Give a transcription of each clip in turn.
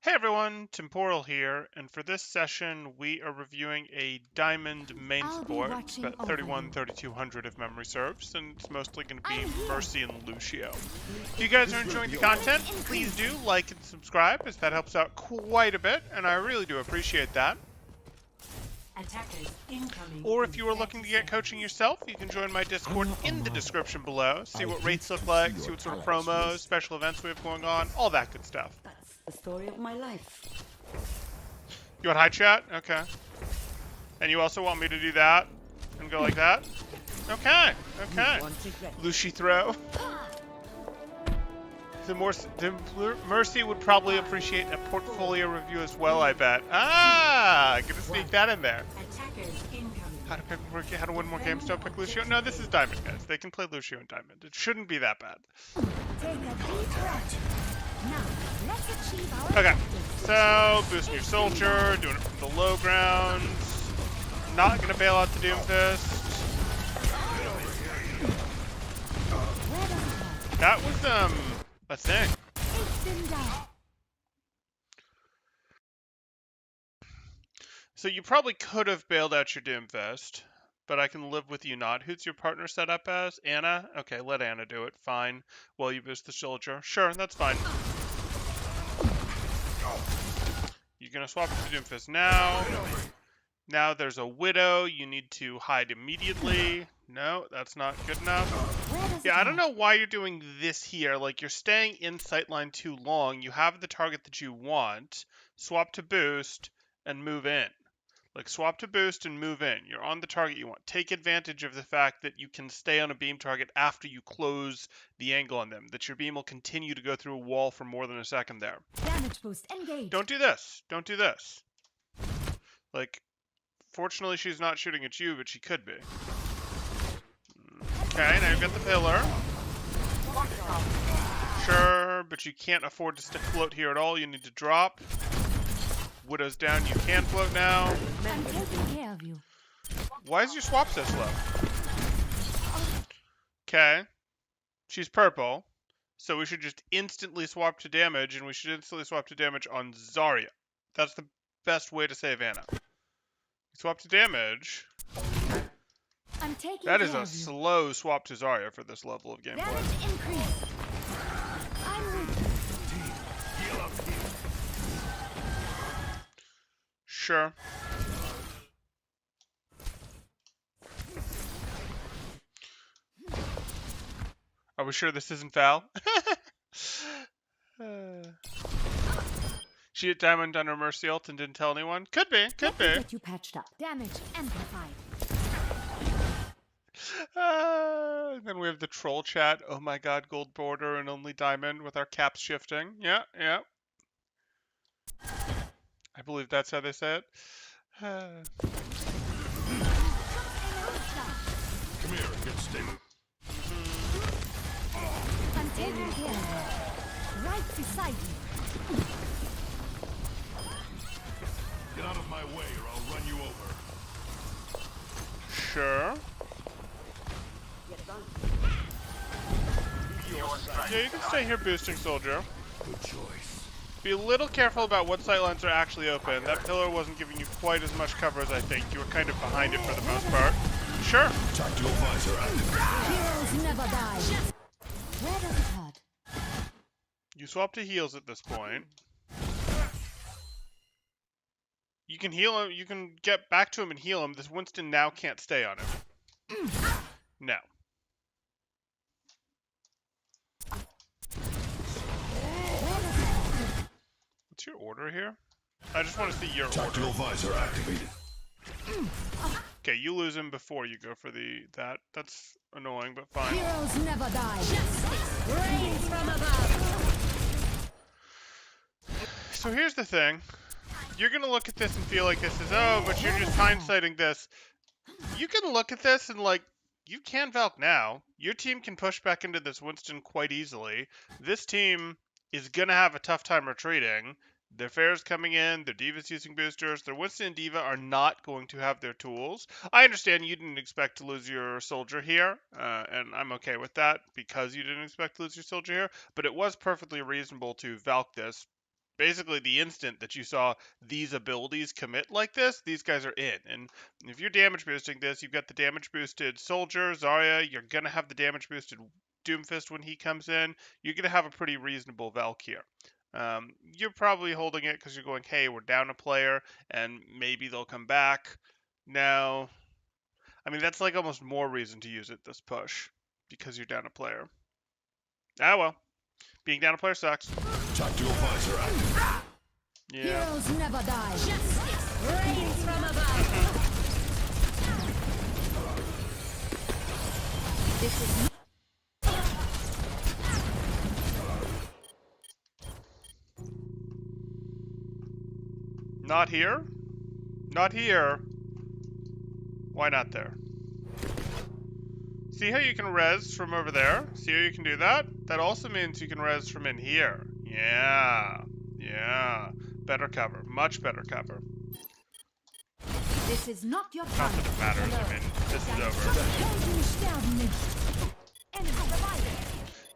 Hey everyone, Temporal here, and for this session we are reviewing a Diamond main I'll be support. It's watching about over 31, you. 3200 if memory serves, and it's mostly going to be I'm here. Mercy and Lucio. If you guys are enjoying the content, please do like and subscribe, as that helps out quite a bit, and I really do appreciate that. Attackers incoming. Or if you are looking to get coaching yourself, you can join my Discord in the description below. See what rates look like, see what sort of promos, special events we have going on, all that good stuff. That's the story of my life. You want high chat? Okay. And you also want me to do that? And go like that? Okay, okay. Lucy throw. The Mercy would probably appreciate a portfolio review as well, I bet. Ah! Gonna sneak that in there. Attackers incoming. How to win more games, don't pick Lucio? No, this is Diamond, guys. They can play Lucio and Diamond. It shouldn't be that bad. Take a deep breath. Now, let's achieve our Okay, objectives. so boosting your soldier, doing it from the low ground. Not gonna bail out the Doomfist. Where does it hurt? That was a thing. It's been done. So you probably could have bailed out your Doomfist, but I can live with you not. Who's your partner set up as? Anna? Okay, let Anna do it. Fine. While you boost the soldier. Sure, that's fine. You're gonna swap to the Doomfist now. Now there's a Widow. You need to hide immediately. No, that's not good enough. Where does Yeah, it I don't hurt? know why you're doing this here. Like, you're staying in sightline too long. You have the target that you want. Swap to boost and move in. Like, swap to boost and move in. You're on the target you want. Take advantage of the fact that you can stay on a beam target after you close the angle on them. That your beam will continue to go through a wall for more than a second there. Damage boost engaged. Don't do this. Don't do this. Like, fortunately she's not shooting at you, but she could be. Okay, now you've got the pillar. Sure, but you can't afford to float here at all. You need to drop. Widow's down. You can float now. I'm taking care of you. Why is your swap so slow? Okay. She's purple. So we should just instantly swap to damage, and we should instantly swap to damage on Zarya. That's the best way to save Anna. Swap to damage. I'm taking That is care a of you. slow swap to Zarya for this level of gameplay. Damage increase. I'm with Sure. Are we sure this isn't Val? She hit Diamond on her Mercy ult and didn't tell anyone? Could be, could Let me be. get you patched up. Damage amplified. And then we have the troll chat. Oh my god, gold border and only Diamond with our caps shifting. Yeah, yeah. I believe that's how they say it. Come here and get stable. I'm taking care of you. Right beside you. Get out of my way or I'll run you over. Sure. Yeah, you can stay here boosting soldier. Good choice. Be a little careful about what sightlines are actually open. That pillar wasn't giving you quite as much cover as I think. You were kind of behind it for the most part. Sure. Tactical visor activated. Heroes never die. Where does it hurt? You swap to heals at this point. You can heal him. You can get back to him and heal him. This Winston now can't stay on him. No. What's your order here? I just want to see your order. Tactical visor activated. Okay, you lose him before you go for that. That's annoying, but fine. Heroes never die. Justice reigns from above. So here's the thing. You're going to look at this and feel like this is, oh, but you're just hindsighting this. You can look at this and, like, you can Valk now. Your team can push back into this Winston quite easily. This team is going to have a tough time retreating. Their Pharah's coming in, their Diva's using boosters, their Winston and Diva are not going to have their tools. I understand you didn't expect to lose your soldier here, and I'm okay with that because you didn't expect to lose your soldier here, but it was perfectly reasonable to Valk this basically the instant that you saw these abilities commit like this, these guys are in. And if you're damage boosting this, you've got the damage boosted Soldier, Zarya, you're going to have the damage boosted Doomfist when he comes in. You're going to have a pretty reasonable Valk here. You're probably holding it because you're going, hey, we're down a player, and maybe they'll come back. Now, I mean, that's like almost more reason to use it this push because you're down a player. Ah, well. Being down a player sucks. Tactical visor active. Yeah. Heroes never die. Justice reigns from above. This is Not here? Not here. Why not there? See how you can res from over there? See how you can do that? That also means you can res from in here. Yeah. Yeah. Better cover. Much better cover. This is not your Not time. that it matters. I mean, this is over. Helden sterben nicht. Enemy divided.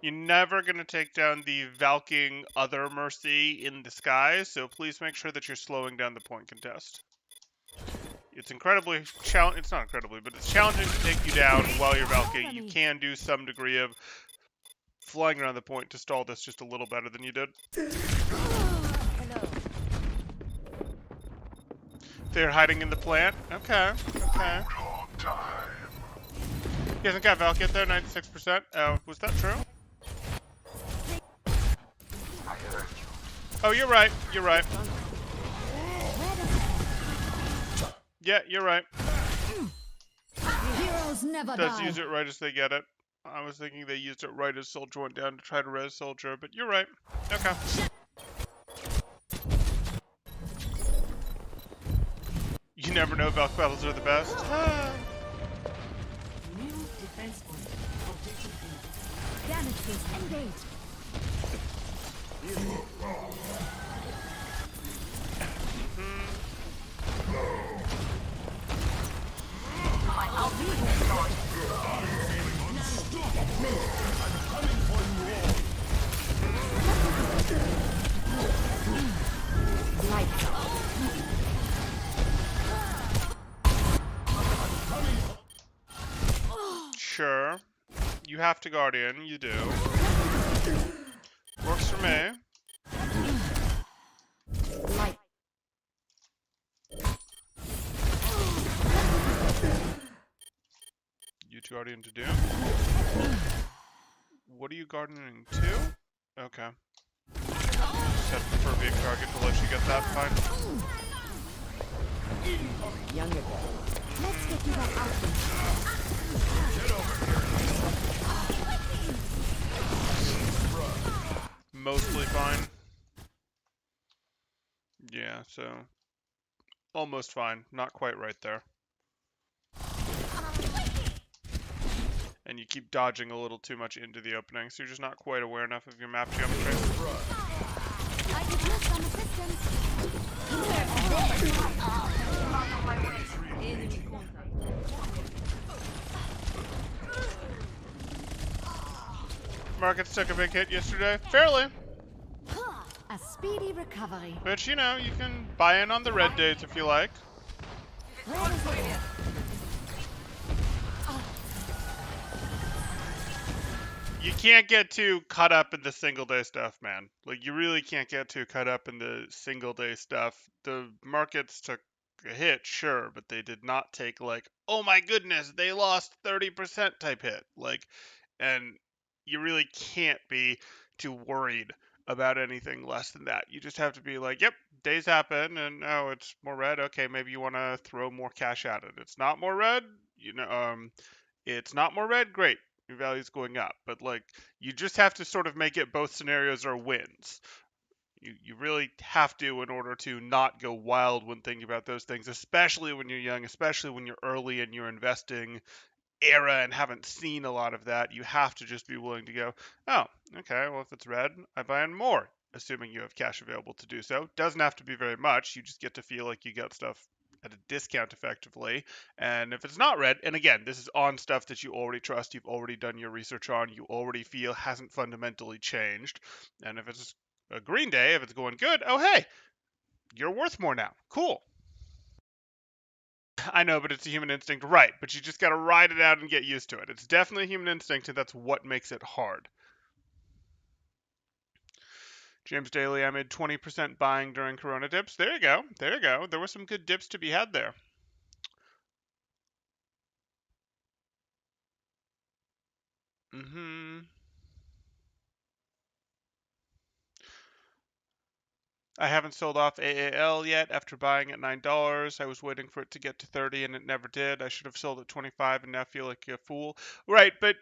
You're never going to take down the Valking other Mercy in the sky, so please make sure that you're slowing down the point contest. It's incredibly challenging. It's not incredibly, but it's challenging to take you down while you're Valking. You can do some degree of flying around the point to stall this just a little better than you did. Hello. They're hiding in the plant. Okay. Okay. He hasn't got Valk yet though, 96%. Oh, was that true? Oh, you're right. You're right. Yeah, you're right. Heroes never Does die. use it right as they get it. I was thinking they used it right as Soldier went down to try to res Soldier, but you're right. Okay. You never know, Valk battles are the best. New defense point. Objective B. Damage boost engaged. Lights out. Sure. You have to Guardian, you do. Works for me. Light. You two Guardian to do. What are you gardening to? Okay. Just had to prefer being target to let you get that fine. Younger girl. Let's get you back out there. Mostly fine. Yeah, so almost fine. Not quite right there. And you keep dodging a little too much into the opening, so you're just not quite aware enough of your map geometry. I could use some assistance. Markets took a big hit yesterday. Fairly. A speedy recovery. But you know, you can buy in on the red days if you like. You can't get too caught up in the single day stuff, man. Like, you really can't get too caught up in the single day stuff. The markets took a hit, sure, but they did not take, like, oh my goodness, they lost 30% type hit. Like, and you really can't be too worried about anything less than that. You just have to be like, yep, days happen, and oh, it's more red. Okay, maybe you want to throw more cash at it. It's not more red, it's not more red. Great, your value's going up. But like, you just have to sort of make it both scenarios are wins. You really have to in order to not go wild when thinking about those things, especially when you're young, especially when you're early and you're investing era and haven't seen a lot of that. You have to just be willing to go, oh, okay, well, if it's red, I buy in more, assuming you have cash available to do so. Doesn't have to be very much. You just get to feel like you get stuff at a discount effectively. And if it's not red, and again, this is on stuff that you already trust, you've already done your research on, you already feel hasn't fundamentally changed. And if it's a green day, if it's going good, oh hey, you're worth more now. Cool. I know, but it's a human instinct, right? But you just got to ride it out and get used to it. It's definitely a human instinct, and that's what makes it hard. James Daly, I made 20% buying during Corona dips. There you go. There you go. There were some good dips to be had there. I haven't sold off AAL yet after buying at $9. I was waiting for it to get to 30 and it never did. I should have sold at 25 and now feel like a fool. Right, but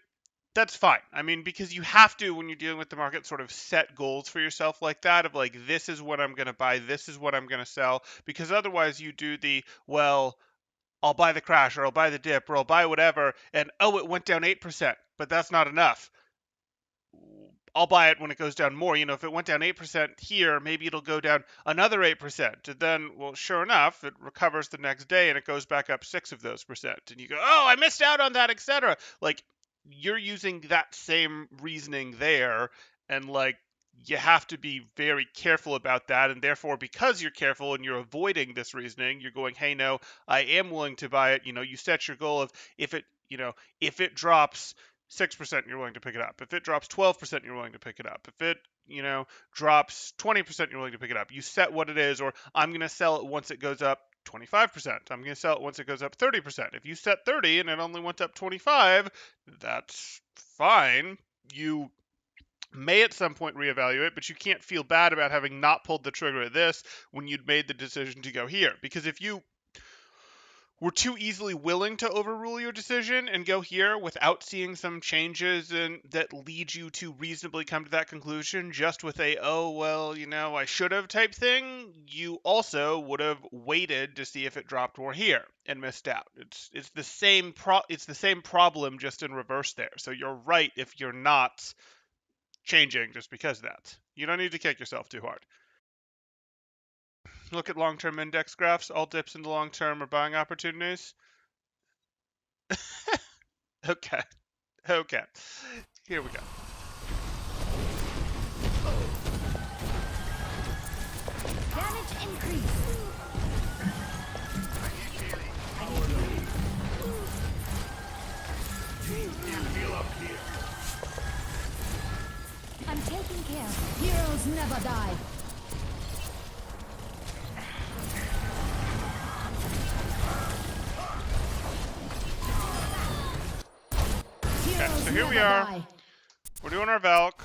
that's fine. I mean, because you have to, when you're dealing with the market, sort of set goals for yourself like that of like, this is what I'm going to buy, this is what I'm going to sell, because otherwise you do the, well, I'll buy the crash or I'll buy the dip or I'll buy whatever, and oh, it went down 8%, but that's not enough. I'll buy it when it goes down more. You know, if it went down 8% here, maybe it'll go down another 8%. And then, well, sure enough, it recovers the next day and it goes back up 6 of those percent. And you go, oh, I missed out on that, etc. Like, you're using that same reasoning there. And, like, you have to be very careful about that. And therefore, because you're careful and you're avoiding this reasoning, you're going, hey, no, I am willing to buy it. You know, you set your goal of if it drops 6%, you're willing to pick it up. If it drops 12%, you're willing to pick it up. If it, drops 20%, you're willing to pick it up. You set what it is, or I'm going to sell it once it goes up 25%. I'm going to sell it once it goes up 30%. If you set 30 and it only went up 25, that's fine. You may at some point reevaluate, but you can't feel bad about having not pulled the trigger at this when you'd made the decision to go here. Because if you were too easily willing to overrule your decision and go here without seeing some changes that lead you to reasonably come to that conclusion just with a, oh, well, I should have type thing, you also would have waited to see if it dropped more here and missed out. It's the same problem just in reverse there. So you're right if you're not changing just because of that. You don't need to kick yourself too hard. Look at long-term index graphs. All dips in the long term are buying opportunities. Okay. Here we go. Damage increase. I'm taking care. Heroes never die. So here we are. We're doing our Valk.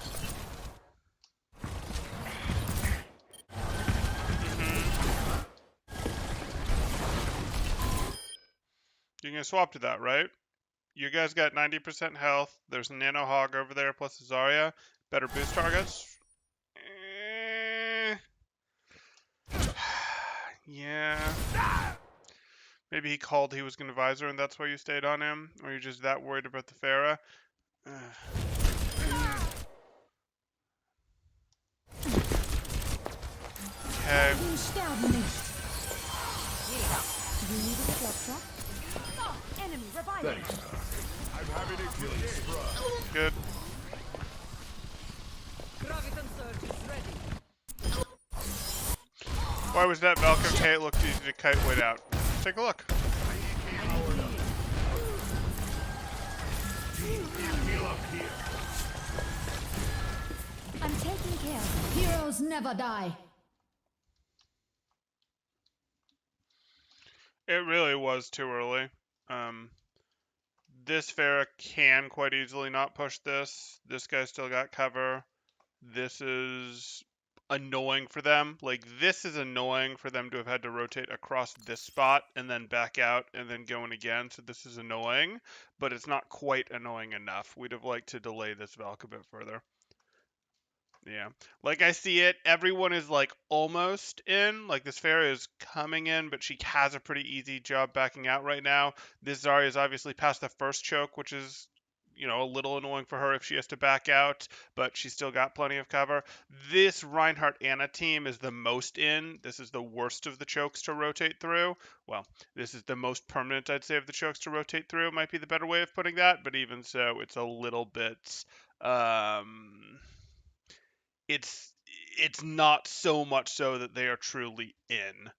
You're going to swap to that, right? You guys got 90% health. There's a Nano Hog over there plus a Zarya. Better boost targets. Yeah. Maybe he called he was going to visor and that's why you stayed on him? Or you're just that worried about the Pharah? Okay. Thanks. I'm having a killing spree. Good. Why was that Valk okay? It looked easy to kite weight out. Take a look. I'm taking care. Heroes never die. It really was too early. This Pharah can quite easily not push this. This guy still got cover. This is annoying for them. Like, this is annoying for them to have had to rotate across this spot and then back out and then go in again. So this is annoying, but it's not quite annoying enough. We'd have liked to delay this Valk a bit further. Yeah. Like, I see it. Everyone is, like, almost in. Like, this Pharah is coming in, but she has a pretty easy job backing out right now. This Zarya is obviously past the first choke, which is, a little annoying for her if she has to back out, but she's still got plenty of cover. This Reinhardt Ana team is the most in. This is the worst of the chokes to rotate through. Well, this is the most permanent, I'd say, of the chokes to rotate through. Might be the better way of putting that, but even so, it's a little bit... it's not so much so that they are truly in.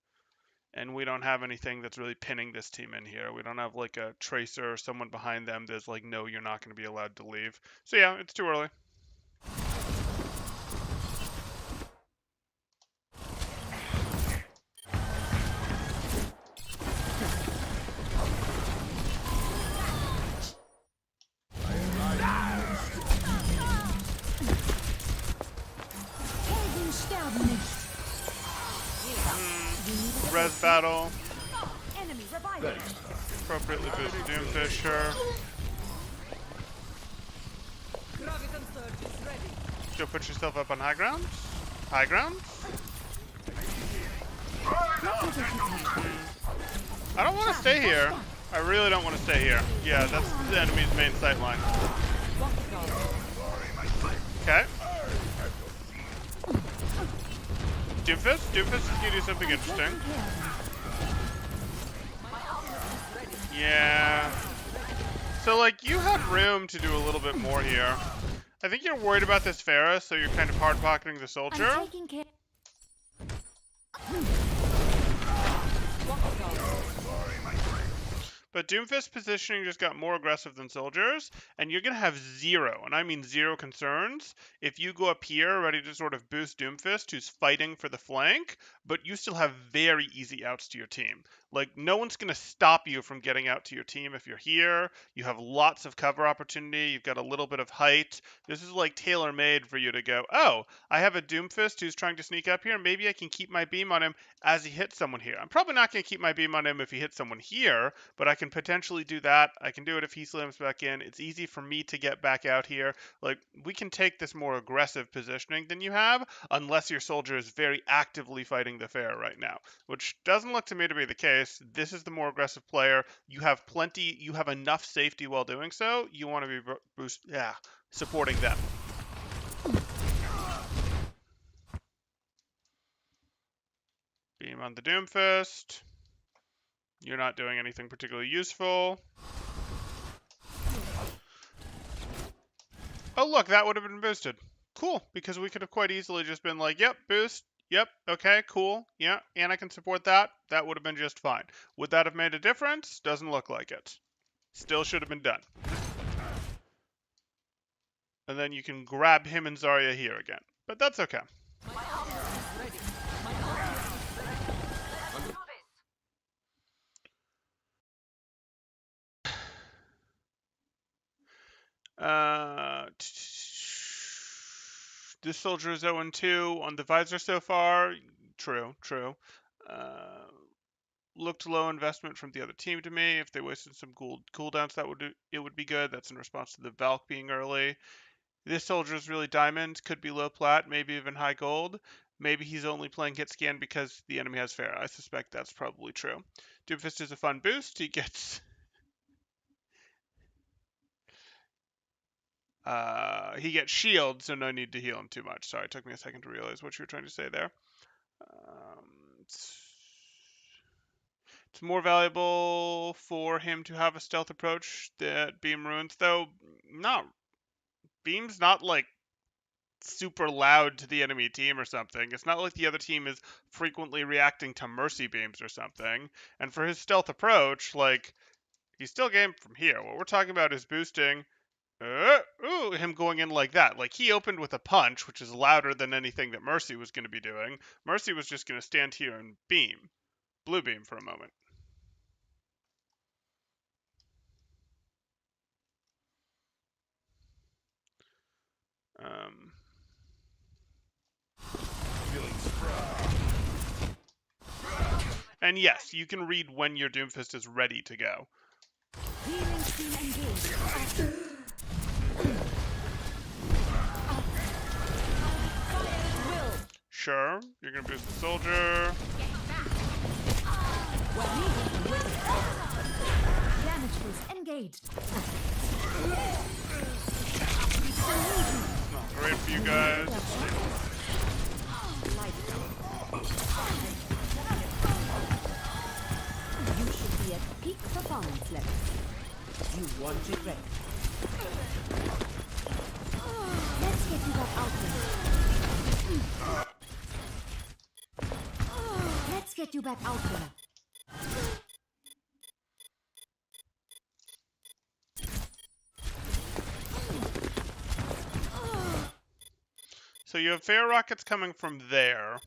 And we don't have anything that's really pinning this team in here. We don't have like a Tracer or someone behind them that's like, no, you're not going to be allowed to leave. So yeah, it's too early. Helden sterben nicht. Res battle. Enemy reviving. Appropriately boosted Doomfist, sure. Go put yourself up on high ground. High ground? I don't want to stay here. I really don't want to stay here. Yeah, that's the enemy's main sight line. Okay. Doomfist? Doomfist is gonna do something interesting. Yeah. So, like, you had room to do a little bit more here. I think you're worried about this Pharah, so you're kind of hard-pocketing the soldier. I'm taking care. But Doomfist positioning just got more aggressive than soldiers, and you're going to have zero, and I mean zero concerns, if you go up here ready to sort of boost Doomfist, who's fighting for the flank, but you still have very easy outs to your team. Like, no one's going to stop you from getting out to your team if you're here. You have lots of cover opportunity. You've got a little bit of height. This is like tailor-made for you to go, oh, I have a Doomfist who's trying to sneak up here. Maybe I can keep my beam on him as he hits someone here. I'm probably not going to keep my beam on him if he hits someone here, but I can potentially do that. I can do it if he slams back in. It's easy for me to get back out here. Like, we can take this more aggressive positioning than you have, unless your soldier is very actively fighting the Pharah right now, which doesn't look to me to be the case. This is the more aggressive player. You have plenty, you have enough safety while doing so. You want to be supporting them. Beam on the Doomfist. You're not doing anything particularly useful. Oh, look, that would have been boosted. Cool, because we could have quite easily just been like, yep, boost. Yep, okay, cool. Yeah, and I can support that. That would have been just fine. Would that have made a difference? Doesn't look like it. Still should have been done. And then you can grab him and Zarya here again. But that's okay. This soldier is 0-2 on the visor so far. True. Looked low investment from the other team to me. If they wasted some cooldowns, it would be good. That's in response to the Valk being early. This soldier is really diamond. Could be low plat, maybe even high gold. Maybe he's only playing hit scan because the enemy has Pharah. I suspect that's probably true. Doomfist is a fun boost. He gets... he gets shield, so no need to heal him too much. Sorry, it took me a second to realize what you were trying to say there. It's more valuable for him to have a stealth approach that Beam ruins, though Beam's not like super loud to the enemy team or something. It's not like the other team is frequently reacting to mercy beams or something. And for his stealth approach, like, he's still game from here. What we're talking about is boosting him going in like that. Like, he opened with a punch, which is louder than anything that Mercy was going to be doing. Mercy was just going to stand here and beam. Blue beam for a moment. And yes, you can read when your Doomfist is ready to go. Sure, you're gonna boost the soldier. Damage boost engaged. Not great for you guys. You should be at peak performance level. You want it ready. Let's get you back out there. get you back out there. So you have fair rockets coming from there.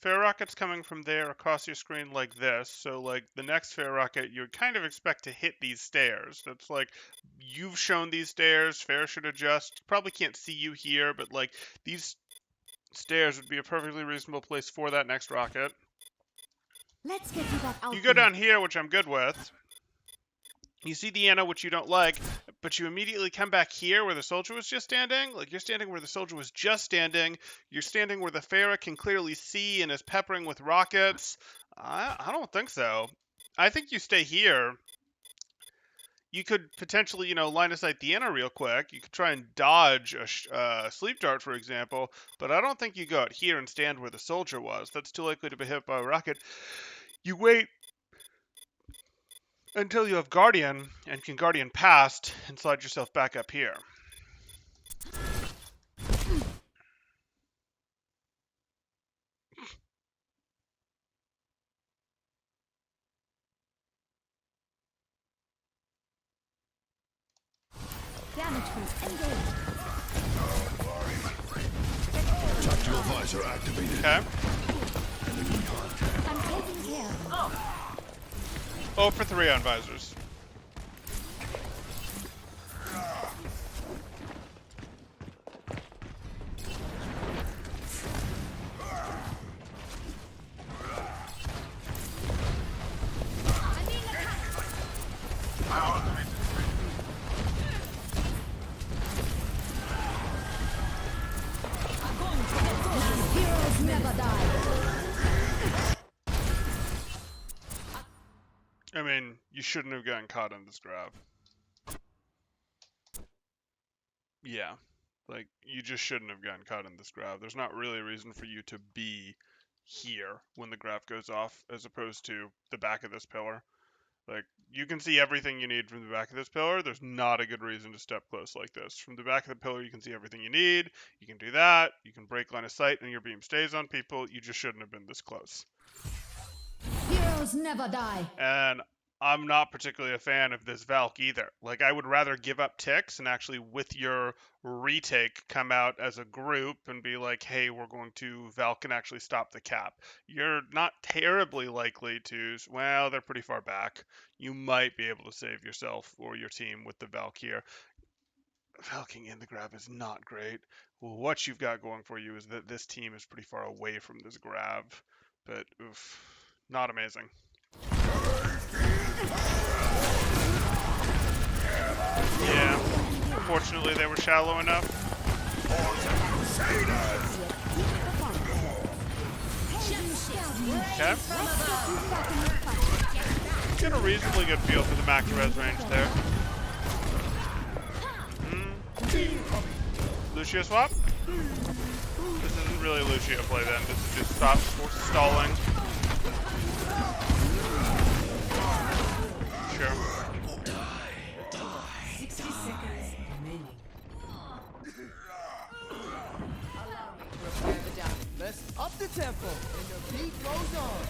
Fair rockets coming from there across your screen like this. So like the next fair rocket, you would kind of expect to hit these stairs. That's like, you've shown these stairs, fair should adjust. Probably can't see you here, but like these stairs would be a perfectly reasonable place for that next rocket. Let's get you back out You go there. down here, which I'm good with. You see Deanna, which you don't like, but you immediately come back here where the soldier was just standing. Like, you're standing where the soldier was just standing. You're standing where the Pharah can clearly see and is peppering with rockets. I don't think so. I think you stay here. You could potentially, line of sight Deanna real quick. You could try and dodge a sleep dart, for example, but I don't think you go out here and stand where the soldier was. That's too likely to be hit by a rocket. You wait until you have Guardian and can Guardian past and slide yourself back up here. Damage boost engaged. Tactical visor activated. Okay. I'm taking care. 0 for 3 on visors. Heroes never die. I mean, you shouldn't have gotten caught in this grab. Yeah. Like, you just shouldn't have gotten caught in this grab. There's not really a reason for you to be here when the grab goes off, as opposed to the back of this pillar. Like, you can see everything you need from the back of this pillar. There's not a good reason to step close like this. From the back of the pillar, you can see everything you need. You can do that. You can break line of sight, and your beam stays on people. You just shouldn't have been this close. Heroes never die. And I'm not particularly a fan of this Valk either. Like, I would rather give up ticks and actually, with your retake, come out as a group and be like, hey, we're going to Valk and actually stop the cap. You're not terribly likely to, well, they're pretty far back. You might be able to save yourself or your team with the Valk here. Valking in the grab is not great. Well, what you've got going for you is that this team is pretty far away from this grab. But, oof, not amazing. Yeah, fortunately they were shallow enough. Okay. Get a reasonably good feel for the max res range there. Lucio swap? This isn't really Lucio play then. This is just stop stalling. Sure. 60 seconds remaining. Prepare the damage. Let's up the tempo, and the beat goes on.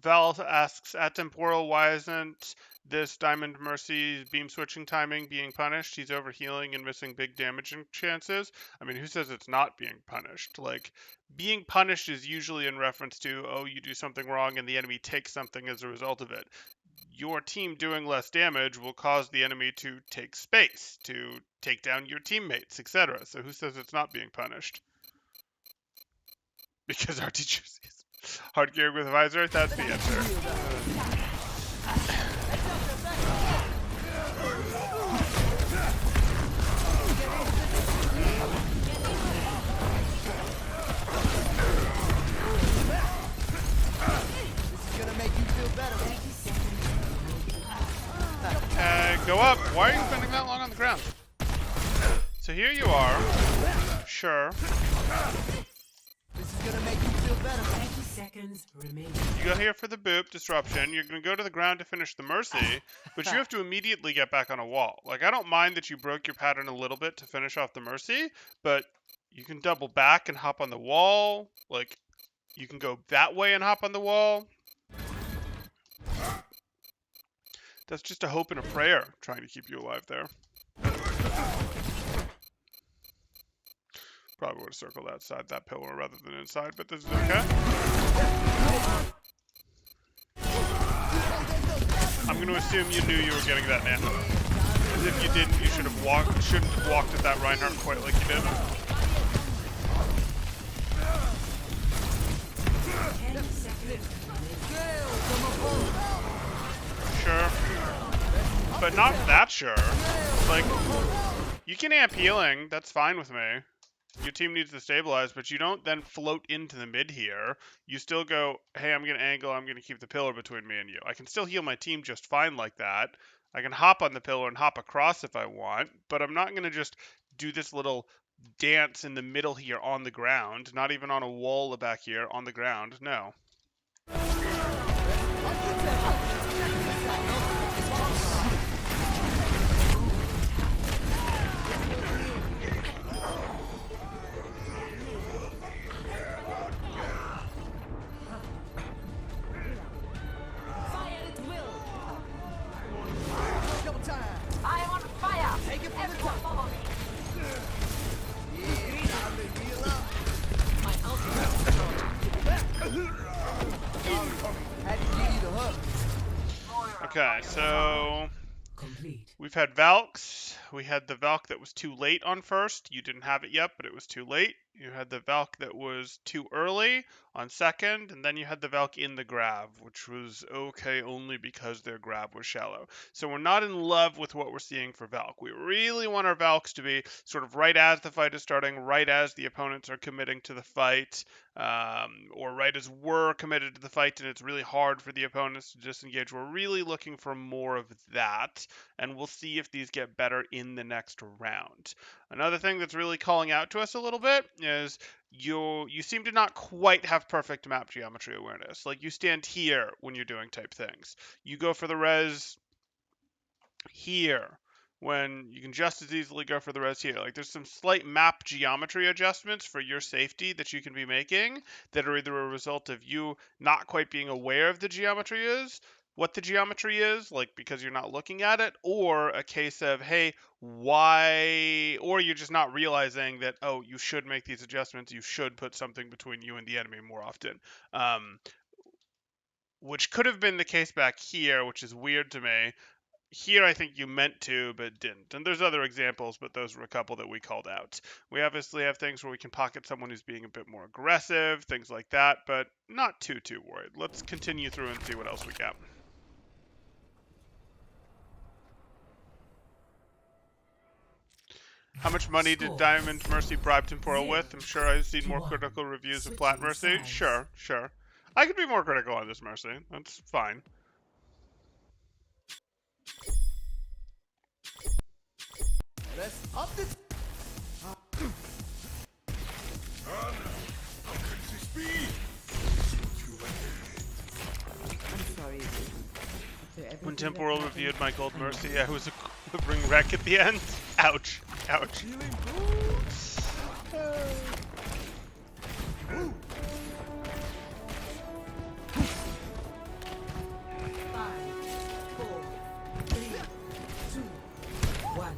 Val asks, at Temporal, why isn't this Diamond Mercy's beam switching timing being punished? He's overhealing and missing big damaging chances. I mean, who says it's not being punished? Like, being punished is usually in reference to, oh, you do something wrong and the enemy takes something as a result of it. Your team doing less damage will cause the enemy to take space, to take down your teammates, etc. So who says it's not being punished? Because our teacher sees hard gearing with a visor, that's the answer. Go up. Why are you spending that long on the ground? So here you are. Sure. This is gonna make you feel better. 30 seconds remaining. You go here for the boop disruption. You're gonna go to the ground to finish the Mercy, but you have to immediately get back on a wall. Like, I don't mind that you broke your pattern a little bit to finish off the Mercy, but you can double back and hop on the wall. Like, you can go that way and hop on the wall. That's just a hope and a prayer trying to keep you alive there. Probably would have circled outside that pillar rather than inside, but this is okay. I'm going to assume you knew you were getting that nano. Because if you didn't, you shouldn't have walked at that Reinhardt quite like you did. 10 seconds remaining. Sure. But not that sure. Like, you can amp healing, that's fine with me. Your team needs to stabilize, but you don't then float into the mid here. You still go, hey, I'm going to angle, I'm going to keep the pillar between me and you. I can still heal my team just fine like that. I can hop on the pillar and hop across if I want, but I'm not going to just do this little dance in the middle here on the ground, not even on a wall back here, on the ground, no. Double time. I am on fire. Take it from the Everyone top. follow me. Yeah, time to heal up. My ultimate. Had to give you the hook. Okay, so Complete. we've had Valks. We had the Valk that was too late on first. You didn't have it yet, but it was too late. You had the Valk that was too early on second, and then you had the Valk in the grab, which was okay only because their grab was shallow. So we're not in love with what we're seeing for Valk. We really want our Valks to be sort of right as the fight is starting, right as the opponents are committing to the fight, or right as we're committed to the fight and it's really hard for the opponents to disengage. We're really looking for more of that, and we'll see if these get better in the next round. Another thing that's really calling out to us a little bit is you seem to not quite have perfect map geometry awareness. Like, you stand here when you're doing type things. You go for the res here when you can just as easily go for the res here. Like, there's some slight map geometry adjustments for your safety that you can be making that are either a result of you not quite being aware of the geometry is, what the geometry is, like because you're not looking at it, or a case of, hey, why, or you're just not realizing that, oh, you should make these adjustments, you should put something between you and the enemy more often. Which could have been the case back here, which is weird to me. Here, I think you meant to, but didn't. And there's other examples, but those were a couple that we called out. We obviously have things where we can pocket someone who's being a bit more aggressive, things like that, but not too worried. Let's continue through and see what else we got. How much money did Diamond Mercy bribe Temporal with? I'm sure I've seen more critical reviews of Plat Mercy. Sure. I could be more critical on this Mercy. That's fine. Let's up the. I'm sorry. When Temporal reviewed my Gold Mercy, I was a ring wreck at the end. Ouch. Feeling good. Woo. 5, 4, 3, 2, 1.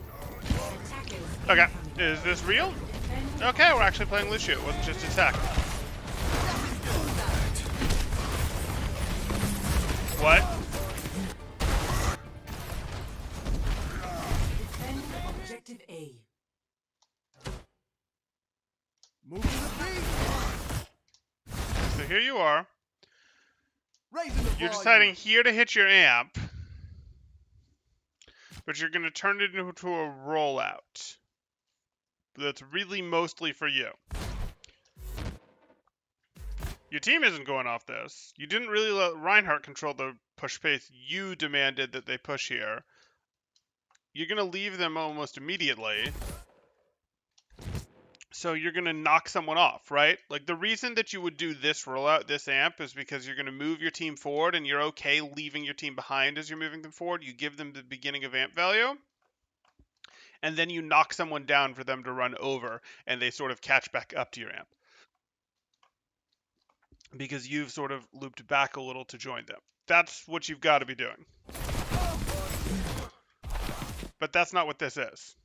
Attackers. Okay, is this real? Okay, we're actually playing Lucio. It wasn't just attack. What? Defend objective A. Moving the beat. So here you are. Raising the You're volume. deciding here to hit your amp, but you're going to turn it into a rollout. That's really mostly for you. Your team isn't going off this. You didn't really let Reinhardt control the push pace you demanded that they push here. You're going to leave them almost immediately. So you're going to knock someone off, right? Like the reason that you would do this rollout, this amp, is because you're going to move your team forward and you're okay leaving your team behind as you're moving them forward. You give them the beginning of amp value, and then you knock someone down for them to run over, and they sort of catch back up to your amp. Because you've sort of looped back a little to join them. That's what you've got to be doing. But that's not what this is.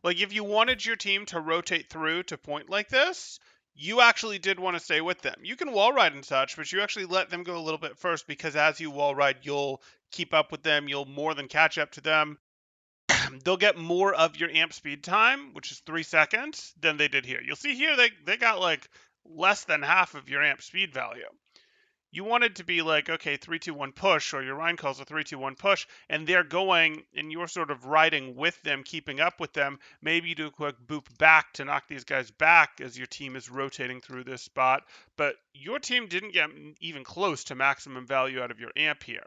Like, if you wanted your team to rotate through to point like this, you actually did want to stay with them. You can wall ride and such, but you actually let them go a little bit first, because as you wall ride, you'll keep up with them. You'll more than catch up to them. They'll get more of your amp speed time, which is 3 seconds, than they did here. You'll see here they got like less than half of your amp speed value. You want it to be like, okay, 3, 2, 1 push, or your Rein calls a 3, 2, 1 push, and they're going, and you're sort of riding with them, keeping up with them. Maybe you do a quick boop back to knock these guys back as your team is rotating through this spot, but your team didn't get even close to maximum value out of your amp here.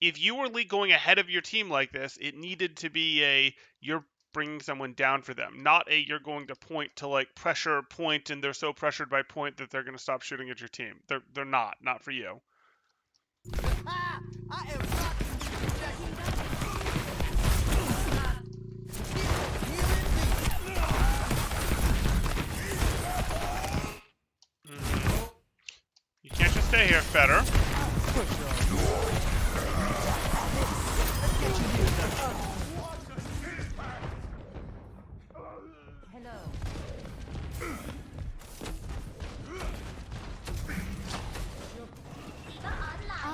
If you were going ahead of your team like this, it needed to be a, you're bringing someone down for them, not a you're going to point to like pressure point and they're so pressured by point that they're going to stop shooting at your team. They're not for you. Ah, I am rocking You can't just stay here, Fetter.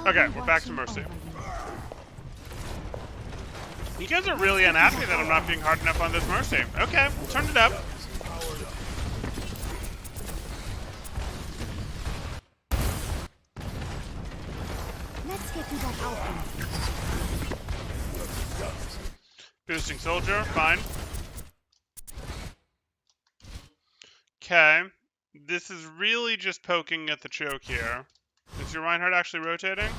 Okay, we're back to Mercy. You guys are really unhappy that I'm not being hard enough on this Mercy. Okay, we'll turn it up. Let's get to that outfit. Boosting soldier, fine. Okay, this is really just poking at the choke here. Is your Reinhardt actually rotating?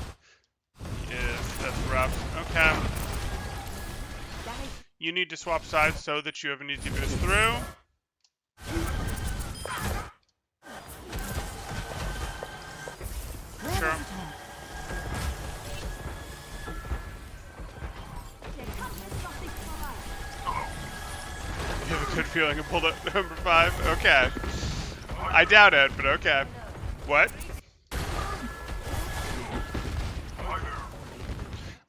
He is. That's rough. Okay. You need to swap sides so that you have an easy boost through. Sure. You have a good feeling you pulled up number 5? Okay. I doubt it, but okay. What?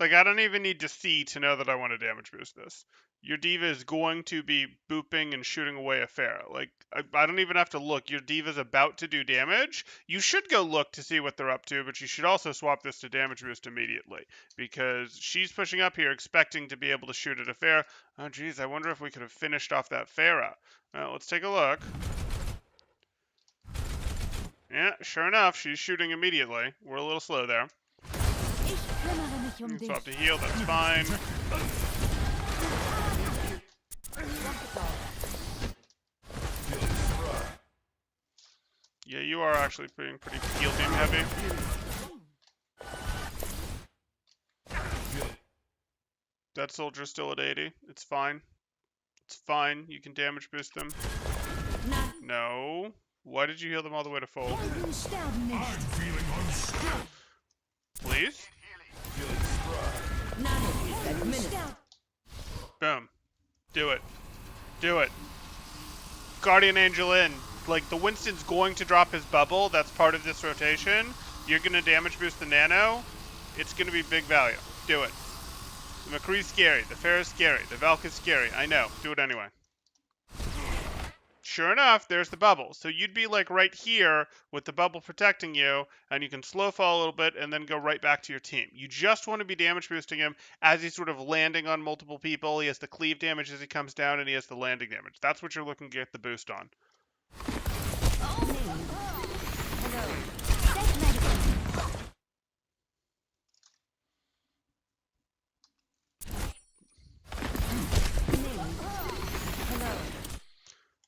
Like, I don't even need to see to know that I want to damage boost this. Your D.Va is going to be booping and shooting away a Pharah. Like, I don't even have to look. Your D.Va's about to do damage. You should go look to see what they're up to, but you should also swap this to damage boost immediately. Because she's pushing up here expecting to be able to shoot at a Pharah. Oh, geez, I wonder if we could have finished off that Pharah. Well, let's take a look. Yeah, sure enough, she's shooting immediately. We're a little slow there. Swap to heal, that's fine. Yeah, you are actually being pretty heal team heavy. That soldier's still at 80. It's fine. It's fine. You can damage boost them. No. Why did you heal them all the way to full? Please? Boom. Do it. Do it. Guardian Angel in. Like, the Winston's going to drop his bubble. That's part of this rotation. You're going to damage boost the Nano. It's going to be big value. Do it. The McCree's scary. The Pharah's scary. The Valk is scary. I know. Do it anyway. Sure enough, there's the bubble. So you'd be like right here with the bubble protecting you, and you can slow fall a little bit and then go right back to your team. You just want to be damage boosting him as he's sort of landing on multiple people. He has the cleave damage as he comes down, and he has the landing damage. That's what you're looking to get the boost on.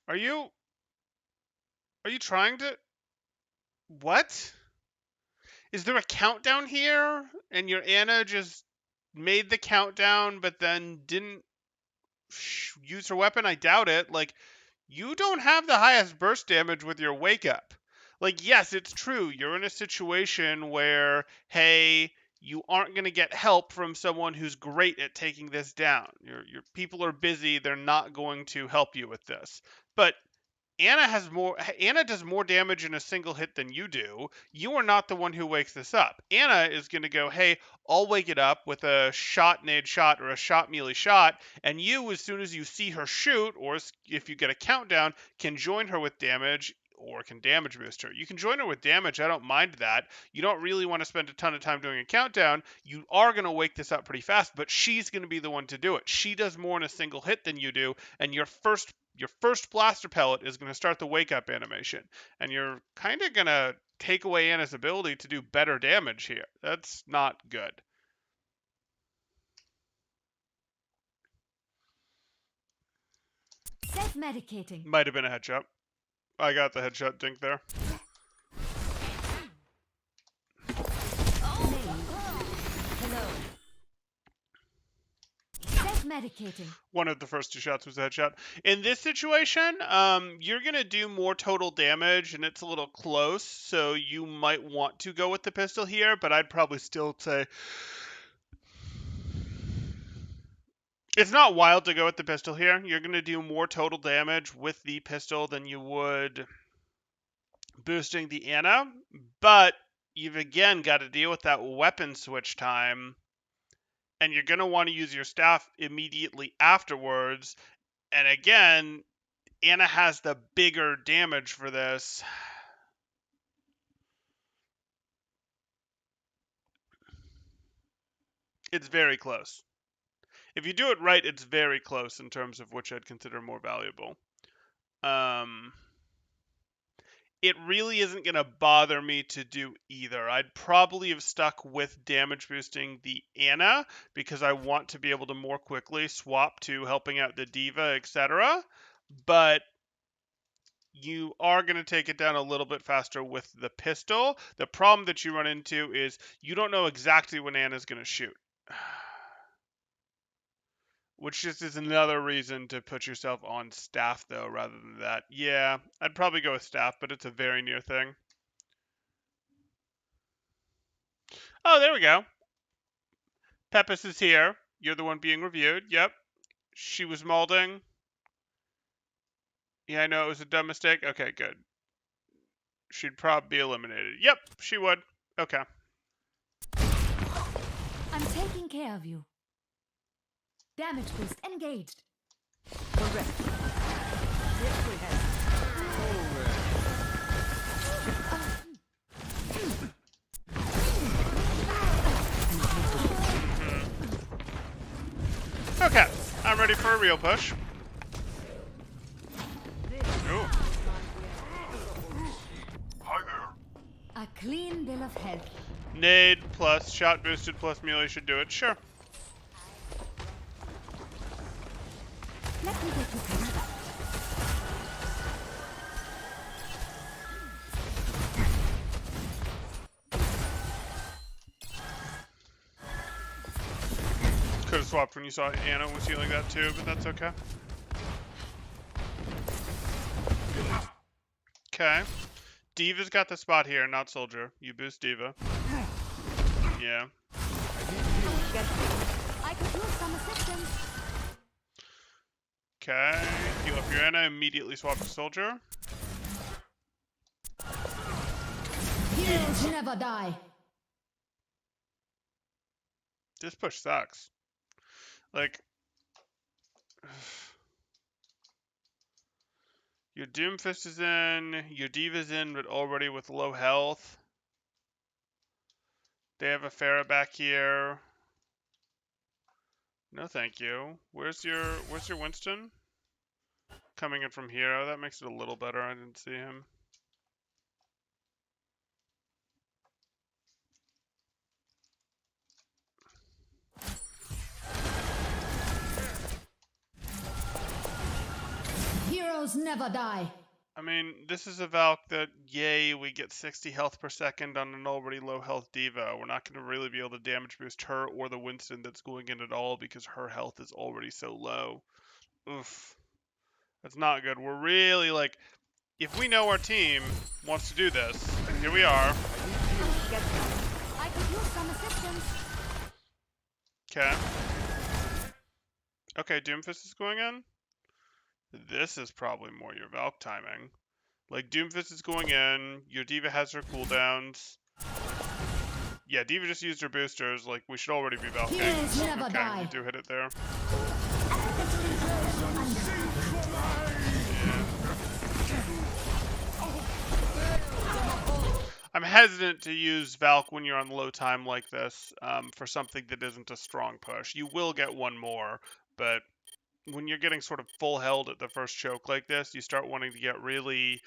Are you trying to... What? Is there a countdown here? And your Ana just made the countdown, but then didn't use her weapon? I doubt it. Like, you don't have the highest burst damage with your wake up. Like, yes, it's true. You're in a situation where, hey, you aren't going to get help from someone who's great at taking this down. Your people are busy. They're not going to help you with this. But Anna does more damage in a single hit than you do. You are not the one who wakes this up. Anna is going to go, hey, I'll wake it up with a shot nade shot or a shot melee shot, and you, as soon as you see her shoot, or if you get a countdown, can join her with damage or can damage boost her. You can join her with damage. I don't mind that. You don't really want to spend a ton of time doing a countdown. You are going to wake this up pretty fast, but she's going to be the one to do it. She does more in a single hit than you do, and your first blaster pellet is going to start the wake up animation, and you're kind of going to take away Anna's ability to do better damage here. That's not good. Self-medicating. Might have been a headshot. I got the headshot dink there. Hello. Self-medicating. One of the first 2 shots was a headshot. In this situation, you're going to do more total damage, and it's a little close, so you might want to go with the pistol here, but I'd probably still say it's not wild to go with the pistol here. You're going to do more total damage with the pistol than you would boosting the Anna, but you've again got to deal with that weapon switch time, and you're going to want to use your staff immediately afterwards. And again, Anna has the bigger damage for this. It's very close. If you do it right, it's very close in terms of which I'd consider more valuable. It really isn't going to bother me to do either. I'd probably have stuck with damage boosting the Anna because I want to be able to more quickly swap to helping out the D.Va, etc. But you are going to take it down a little bit faster with the pistol. The problem that you run into is you don't know exactly when Anna's going to shoot. Which just is another reason to put yourself on staff, though, rather than that. Yeah, I'd probably go with staff, but it's a very near thing. Oh, there we go. Pepis is here. You're the one being reviewed. Yep. She was molding. Yeah, I know it was a dumb mistake. Okay, good. She'd probably be eliminated. Yep, she would. Okay. I'm taking care of you. Damage boost engaged. Correct. Yes, we have. Okay, I'm ready for a real push. Ooh. Hi there. A clean bill of health. Nade plus shot boosted plus melee should do it. Sure. Let me get you covered up. Could have swapped when you saw Anna was healing that too, but that's okay. Okay. D.Va's got the spot here, not Soldier. You boost D.Va. Yeah. I could use some assistance. Okay. Heal up your Anna, immediately swap to Soldier. Heroes never die. This push sucks. Like, your Doomfist is in, your D.Va's in, but already with low health. They have a Pharah back here. No, thank you. Where's your Winston? Coming in from here. Oh, that makes it a little better. I didn't see him. Heroes never die. I mean, this is a Valk that, yay, we get 60 health per second on an already low health D.Va. We're not going to really be able to damage boost her or the Winston that's going in at all because her health is already so low. Oof. That's not good. We're really like, if we know our team wants to do this, and here we are. I could use some assistance. Okay. Okay, Doomfist is going in. This is probably more your Valk timing. Like, Doomfist is going in. Your D.Va has her cooldowns. Yeah, D.Va just used her boosters. Like, we should already be Valkying. Heroes never Okay, die. you do hit it there. I'm hesitant to use Valk when you're on low time like this for something that isn't a strong push. You will get one more, but when you're getting sort of full held at the first choke like this, you start wanting to get really,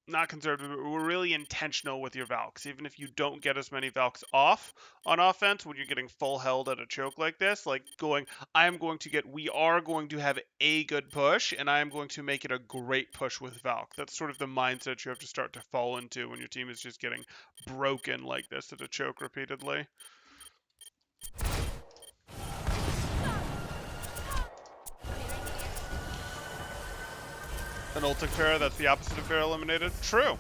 not conservative, but we're really intentional with your Valks. Even if you don't get as many Valks off on offense, when you're getting full held at a choke like this, like going, we are going to have a good push, and I am going to make it a great push with Valk. That's sort of the mindset you have to start to fall into when your team is just getting broken like this at a choke repeatedly. An ultic Pharah, that's the opposite of Pharah eliminated. True.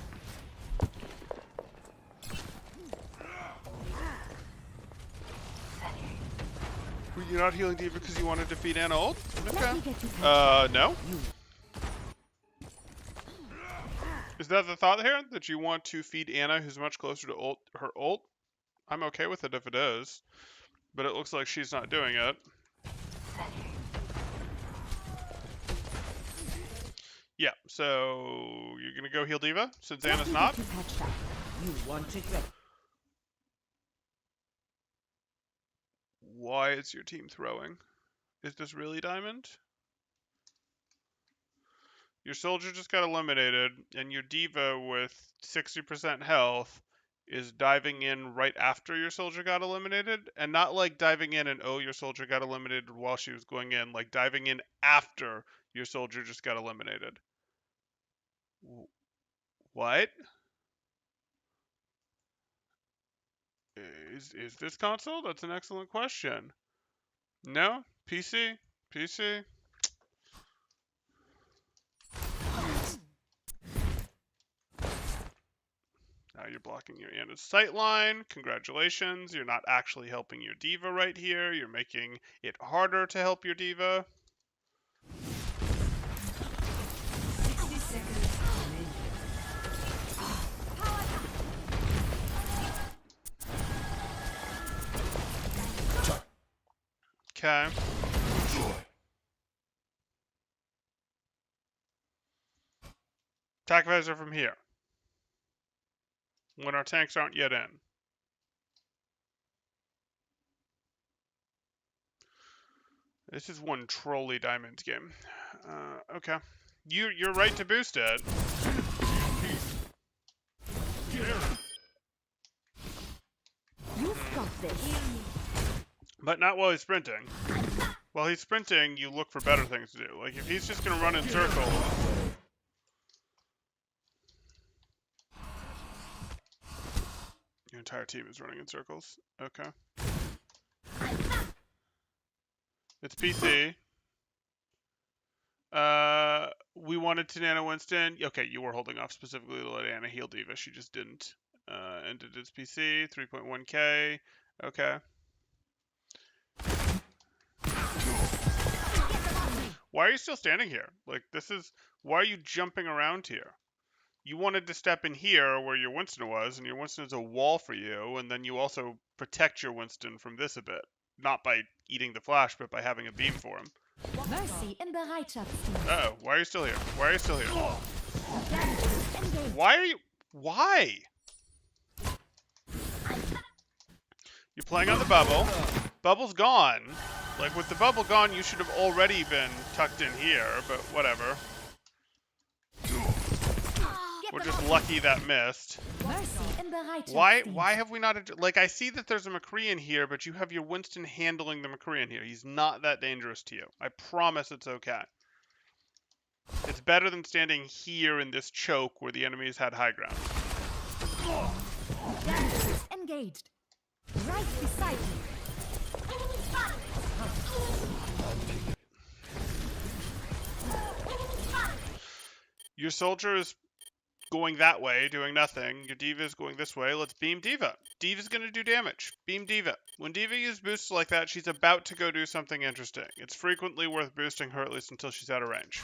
Were you not healing D.Va because you wanted to defeat Ana ult? Okay. No. Is that the thought here? That you want to feed Ana, who's much closer to her ult? I'm okay with it if it is. But it looks like she's not doing it. Yeah, so you're gonna go heal D.Va since Ana's not. You want it ready. Why is your team throwing? Is this really Diamond? Your soldier just got eliminated, and your D.Va with 60% health is diving in right after your soldier got eliminated, and not like diving in and your soldier got eliminated while she was going in, like diving in after your soldier just got eliminated. What? Is this console? That's an excellent question. No? PC? PC? Now you're blocking your Ana's sightline. Congratulations. You're not actually helping your D.Va right here. You're making it harder to help your D.Va. 60 seconds remaining. Okay. Attack visor from here. When our tanks aren't yet in. This is one trolley Diamond game. Okay. You're right to boost it. You've got this. But not while he's sprinting. While he's sprinting, you look for better things to do. Like, if he's just going to run in circles... Your entire team is running in circles. Okay. It's PC. We wanted to nano Winston. Okay, you were holding off specifically to let Ana heal D.Va. She just didn't. Ended its PC. 3.1k. Okay. Why are you still standing here? Like, this is... Why are you jumping around here? You wanted to step in here where your Winston was, and your Winston is a wall for you, and then you also protect your Winston from this a bit. Not by eating the flash, but by having a beam for him. Mercy in Bereitschaftsdienst. Uh-oh, why are you still here? Why are you still here? Engage. Why are you... Why? You're playing on the bubble. Bubble's gone. Like, with the bubble gone, you should have already been tucked in here, but whatever. We're just lucky that missed. Mercy in Bereitschaftsdienst. Why have we not... Like, I see that there's a McCree in here, but you have your Winston handling the McCree in here. He's not that dangerous to you. I promise it's okay. It's better than standing here in this choke where the enemies had high ground. Engaged. Right beside you. Your soldier is going that way, doing nothing. Your diva is going this way. Let's beam diva. Diva's gonna do damage. Beam diva. When diva uses boosts like that, she's about to go do something interesting. It's frequently worth boosting her, at least until she's out of range.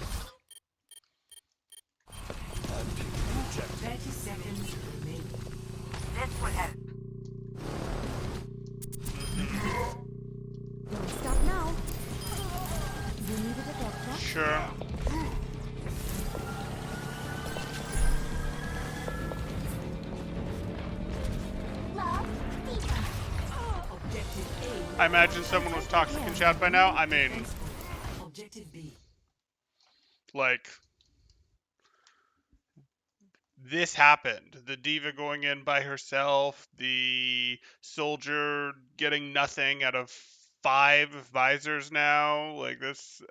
30 seconds remaining. Don't stop now. You needed a doctor? Sure. Objective I imagine someone was toxic in chat by now. I mean, A. Objective B. like, this happened. The diva going in by herself, the soldier getting nothing out of 5 visors now. Like this,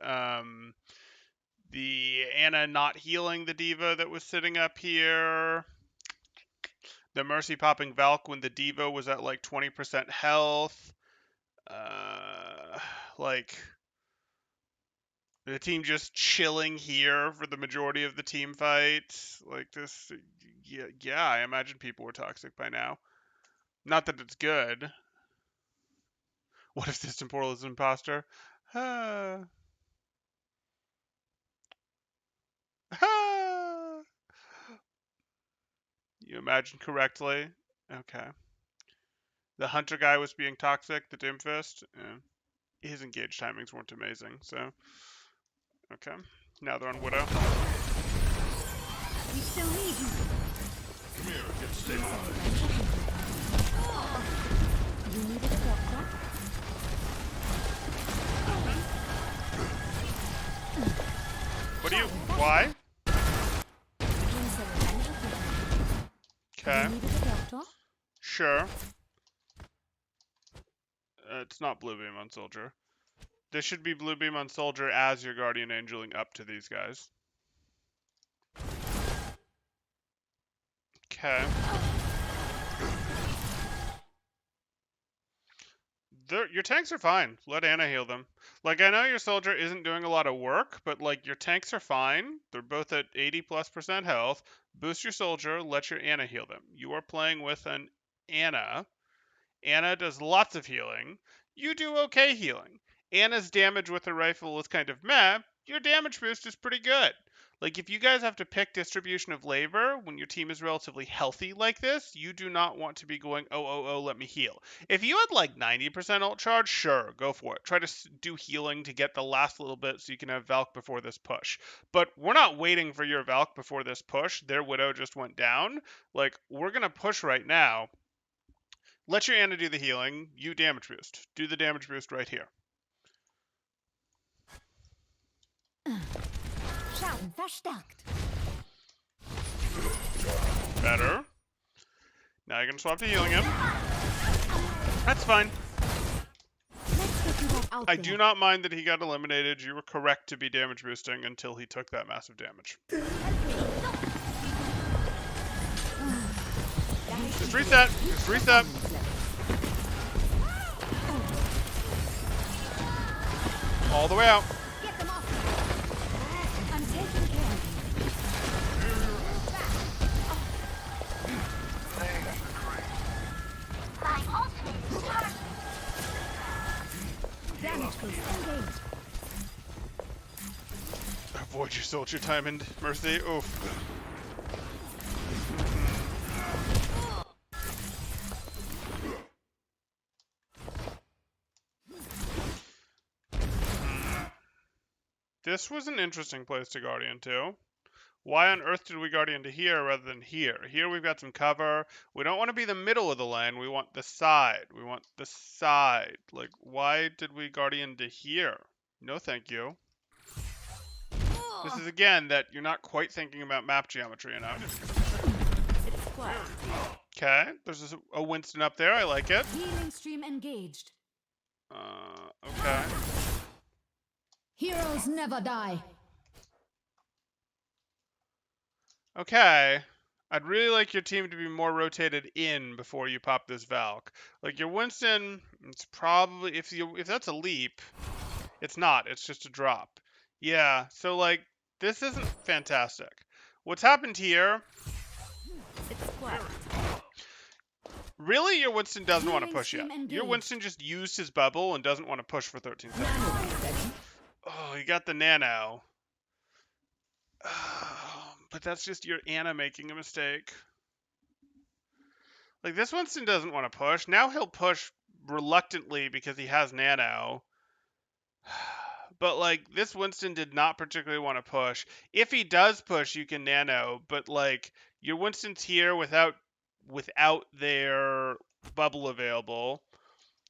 the Ana not healing the diva that was sitting up here. The Mercy popping Valk when the diva was at like 20% health. Like the team just chilling here for the majority of the team fight. Like this, yeah, I imagine people were toxic by now. Not that it's good. What if this Temporal is an imposter? Ah. Ah. You imagine correctly? Okay. The Hunter guy was being toxic, the Doomfist. Yeah. His engage timings weren't amazing, so. Okay. Now they're on Widow. We still need you. Come here, get stabilized. You needed a doctor? What do you. Why? Please, sir, I need a doctor. Okay. You needed a doctor? Sure. It's not Blue Beam on Soldier. This should be Blue Beam on Soldier as your Guardian Angeling up to these guys. Okay. Your tanks are fine. Let Ana heal them. Like, I know your soldier isn't doing a lot of work, but, like, your tanks are fine. They're both at 80+% health. Boost your soldier, let your Ana heal them. You are playing with an Ana. Ana does lots of healing. You do okay healing. Ana's damage with her rifle is kind of meh. Your damage boost is pretty good. Like, if you guys have to pick distribution of labor when your team is relatively healthy like this, you do not want to be going, oh, let me heal. If you had like 90% ult charge, sure, go for it. Try to do healing to get the last little bit so you can have Valk before this push. But we're not waiting for your Valk before this push. Their Widow just went down. Like, we're going to push right now. Let your Ana do the healing. You damage boost. Do the damage boost right here. Schaden verstärkt. Better. Now you're going to swap to healing him. That's fine. Let's get you back out I there. do not mind that he got eliminated. You were correct to be damage boosting until he took that massive damage. Just reset. Just reset. All the way out. Get them off. I'm taking care of you. Damage boost engaged. Avoid your soldier time and mercy. Oof. This was an interesting place to Guardian to. Why on earth did we Guardian to here rather than here? Here we've got some cover. We don't want to be the middle of the lane. We want the side. We want the side. Like, why did we Guardian to here? No thank you. This is, again, that you're not quite thinking about map geometry enough. It's quiet. Okay, there's a Winston up there. I like it. Healing stream engaged. Okay. Heroes never die. Okay. I'd really like your team to be more rotated in before you pop this Valk. Like, your Winston, it's probably, if that's a leap, it's not. It's just a drop. Yeah, so, like, this isn't fantastic. What's happened here? It's quiet. Really, your Winston doesn't want to Healing push yet. stream engaged. Your Winston just used his bubble and doesn't want to push for 13 seconds. Nano resetting. Oh, he got the nano. But that's just your Anna making a mistake. Like, this Winston doesn't want to push. Now he'll push reluctantly because he has nano. But, like, this Winston did not particularly want to push. If he does push, you can nano. But, like, your Winston's here without their bubble available.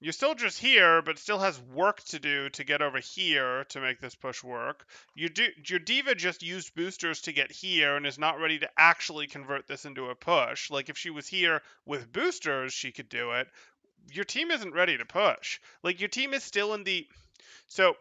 Your soldier's here, but still has work to do to get over here to make this push work. Your diva just used boosters to get here and is not ready to actually convert this into a push. Like, if she was here with boosters, she could do it. Your team isn't ready to push. Like, your team is still in the... So,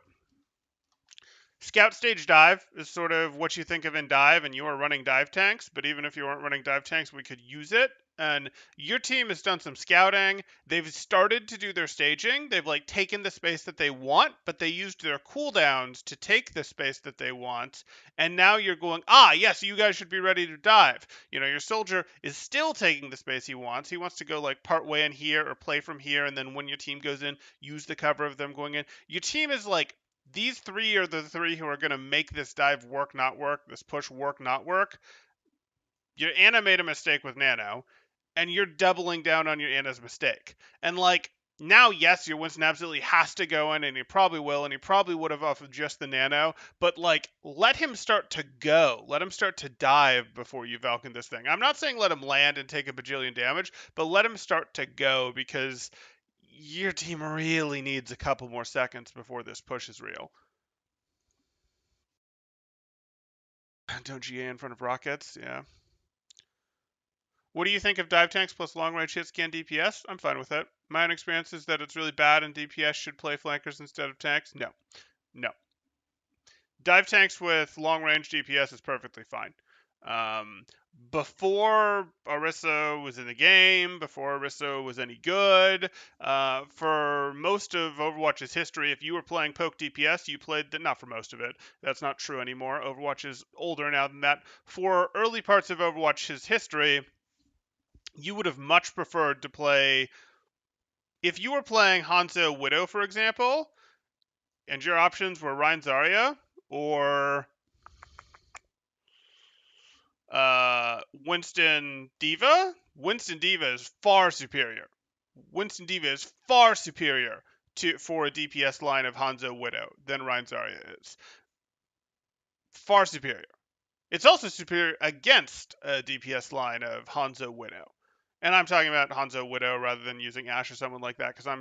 Scout Stage Dive is sort of what you think of in Dive, and you are running dive tanks, but even if you weren't running dive tanks, we could use it. And your team has done some scouting. They've started to do their staging. They've like taken the space that they want, but they used their cooldowns to take the space that they want. And now you're going, yes, you guys should be ready to dive. You know, your soldier is still taking the space he wants. He wants to go like part way in here or play from here. And then when your team goes in, use the cover of them going in. Your team is like, these three are the three who are going to make this dive work, not work, this push work, not work. Your Anna made a mistake with nano, and you're doubling down on your Anna's mistake. And like, now, yes, your Winston absolutely has to go in, and he probably will, and he probably would have off of just the nano, but like, let him start to go. Let him start to dive before you Valken this thing. I'm not saying let him land and take a bajillion damage, but let him start to go, because your team really needs a couple more seconds before this push is real. Don't GA in front of rockets, yeah. What do you think of dive tanks plus long range hit scan DPS? I'm fine with it. My own experience is that it's really bad and DPS should play flankers instead of tanks. No. Dive tanks with long range DPS is perfectly fine. Before Orisa was in the game, before Orisa was any good, for most of Overwatch's history, if you were playing poke DPS, you played, not for most of it, that's not true anymore. Overwatch is older now than that. For early parts of Overwatch's history, you would have much preferred to play, if you were playing Hanzo Widow, for example, and your options were Rein Zarya or Winston Diva. Winston Diva is far superior. Winston Diva is far superior for a DPS line of Hanzo Widow than Rein Zarya is. Far superior. It's also superior against a DPS line of Hanzo Widow. And I'm talking about Hanzo Widow rather than using Ashe or someone like that, because I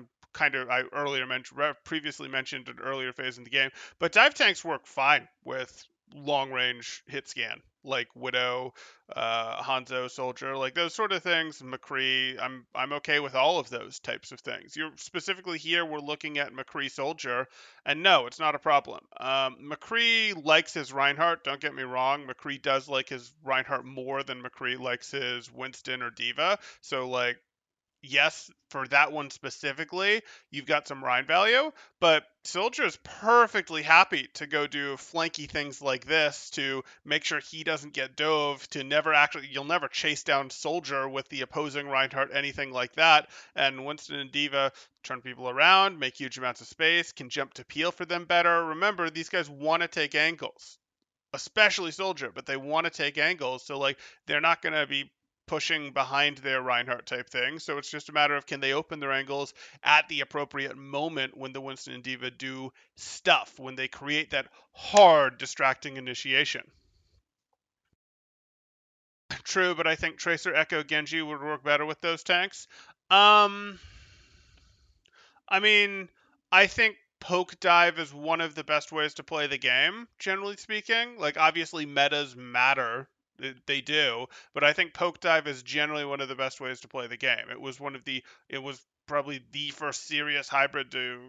previously mentioned an earlier phase in the game. But dive tanks work fine with long range hit scan, like Widow, Hanzo Soldier, like those sort of things. McCree, I'm okay with all of those types of things. You're specifically here, we're looking at McCree Soldier, and no, it's not a problem. McCree likes his Reinhardt, don't get me wrong. McCree does like his Reinhardt more than McCree likes his Winston or Diva. So like, yes, for that one specifically, you've got some Rhine value, but Soldier is perfectly happy to go do flanky things like this to make sure he doesn't get dove, you'll never chase down Soldier with the opposing Reinhardt, anything like that. And Winston and Diva turn people around, make huge amounts of space, can jump to peel for them better. Remember, these guys want to take angles, especially Soldier, but they want to take angles, so like, they're not going to be pushing behind their Reinhardt type thing. So it's just a matter of, can they open their angles at the appropriate moment when the Winston and Diva do stuff, when they create that hard distracting initiation. True, but I think Tracer, Echo, Genji would work better with those tanks. I mean, I think poke dive is one of the best ways to play the game, generally speaking. Like, obviously metas matter, they do, but I think poke dive is generally one of the best ways to play the game. It was probably the first serious hybrid to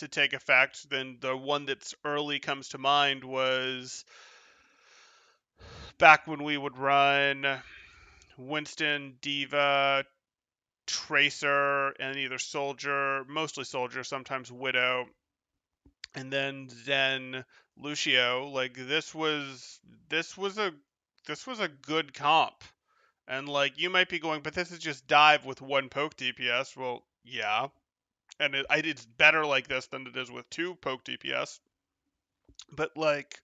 take effect. Then the one that's early comes to mind was back when we would run Winston, Diva, Tracer, and either Soldier, mostly Soldier, sometimes Widow, and then Zen, Lucio. Like, this was a this was a good comp. And, like, you might be going, but this is just dive with 1 poke DPS. Well, yeah. And it's better like this than it is with 2 poke DPS. But, like,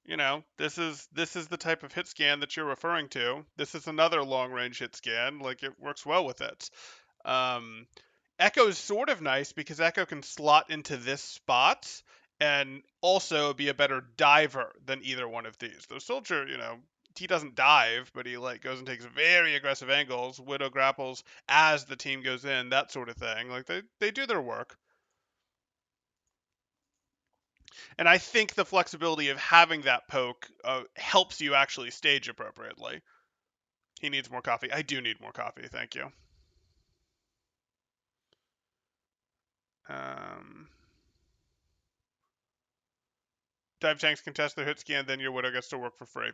you know, this is the type of hit scan that you're referring to. This is another long-range hit scan. Like, it works well with it. Echo is sort of nice because Echo can slot into this spot and also be a better diver than either one of these. The Soldier, you know, he doesn't dive, but he like goes and takes very aggressive angles, Widow grapples as the team goes in, that sort of thing. Like they do their work. And I think the flexibility of having that poke helps you actually stage appropriately. He needs more coffee. I do need more coffee, thank you. Dive tanks can test their hit scan, then your Widow gets to work for free.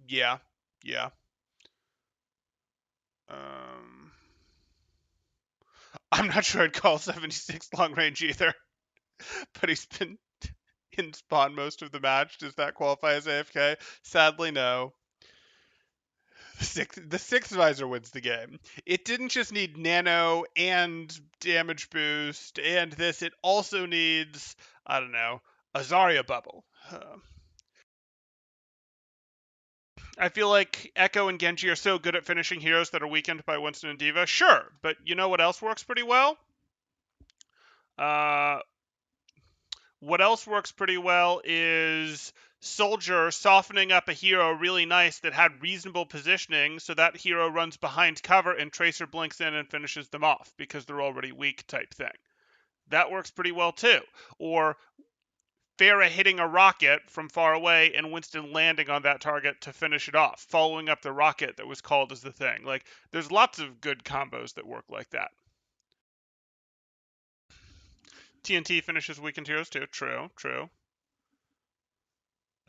Yeah. I'm not sure I'd call 76 long range either, but he's been in spawn most of the match. Does that qualify as AFK? Sadly, no. The sixth visor wins the game. It didn't just need nano and damage boost and this. It also needs, I don't know, a Zarya bubble. I feel like Echo and Genji are so good at finishing heroes that are weakened by Winston and D.Va. Sure, but you know what else works pretty well? What else works pretty well is Soldier softening up a hero really nice that had reasonable positioning, so that hero runs behind cover and Tracer blinks in and finishes them off because they're already weak type thing. That works pretty well too. Or Pharah hitting a rocket from far away and Winston landing on that target to finish it off, following up the rocket that was called as the thing. Like, there's lots of good combos that work like that. TNT finishes weakened heroes too. True.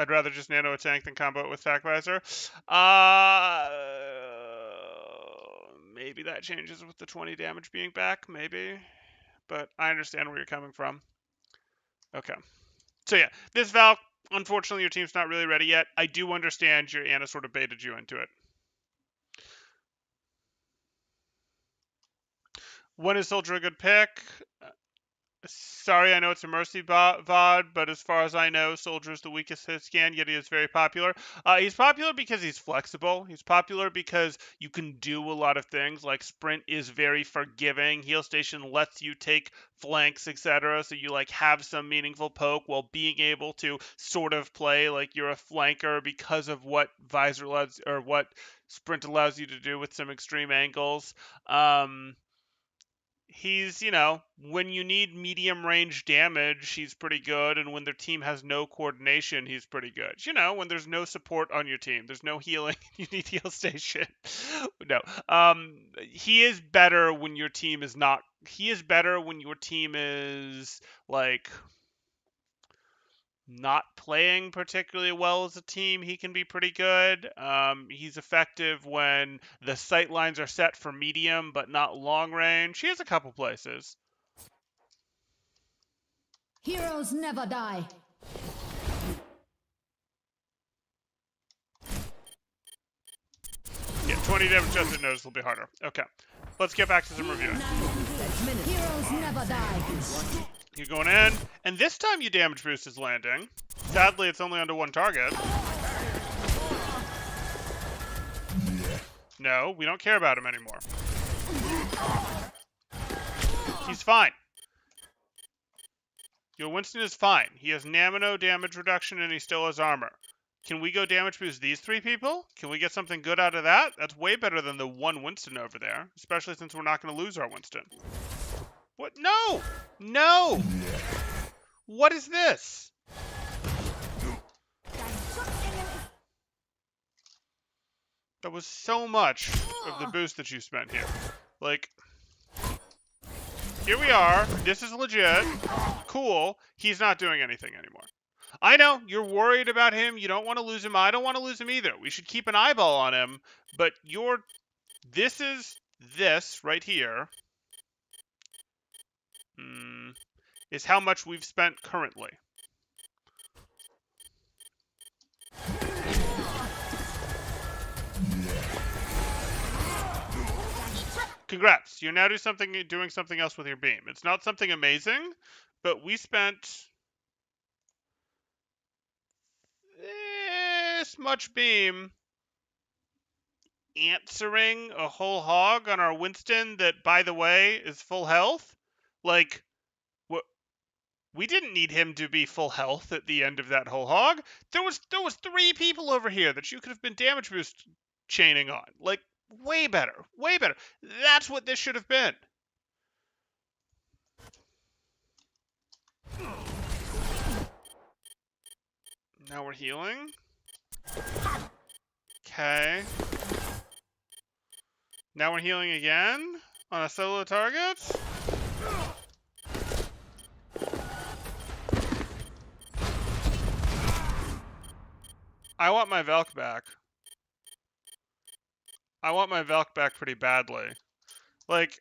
I'd rather just nano a tank than combo it with Sack Visor. Maybe that changes with the 20 damage being back, maybe. But I understand where you're coming from. Okay. So yeah, this Valk, unfortunately your team's not really ready yet. I do understand your Ana sort of baited you into it. When is Soldier a good pick? Sorry, I know it's a Mercy VOD, but as far as I know, Soldier is the weakest hit scan, yet he is very popular. He's popular because he's flexible. He's popular because you can do a lot of things, like Sprint is very forgiving. Heal Station lets you take flanks, etc., so you like have some meaningful poke while being able to sort of play like you're a flanker because of what Visor allows, or what Sprint allows you to do with some extreme angles. He's, you know, when you need medium range damage, he's pretty good. And when their team has no coordination, he's pretty good. You know, when there's no support on your team, there's no healing, you need heal station. No. He is better when your team is not. He is better when your team is, like, not playing particularly well as a team. He can be pretty good. He's effective when the sight lines are set for medium but not long range. He has a couple places. Heroes never die. Yeah, 20 damage adjusted notice will be harder. Okay, let's get back to some reviewing. Heroes never die. You're going in, and this time you damage boost is landing. Sadly, it's only under 1 target. No, we don't care about him anymore. He's fine. Your Winston is fine. He has Namino damage reduction, and he still has armor. Can we go damage boost these 3 people? Can we get something good out of that? That's way better than the 1 Winston over there, especially since we're not going to lose our Winston. What? No! No! What is this? That was so much of the boost that you spent here. Like, here we are. This is legit. Cool. He's not doing anything anymore. I know, you're worried about him. You don't want to lose him. I don't want to lose him either. We should keep an eyeball on him. But this is this right here. Is how much we've spent currently. Congrats. You're now doing something else with your beam. It's not something amazing, but we spent this much beam answering a whole hog on our Winston that, by the way, is full health. Like, what? We didn't need him to be full health at the end of that whole hog. There was 3 people over here that you could have been damage boost chaining on. Like, way better. Way better. That's what this should have been. Now we're healing. Okay. Now we're healing again on a solo target. I want my Valk back. I want my Valk back pretty badly. Like,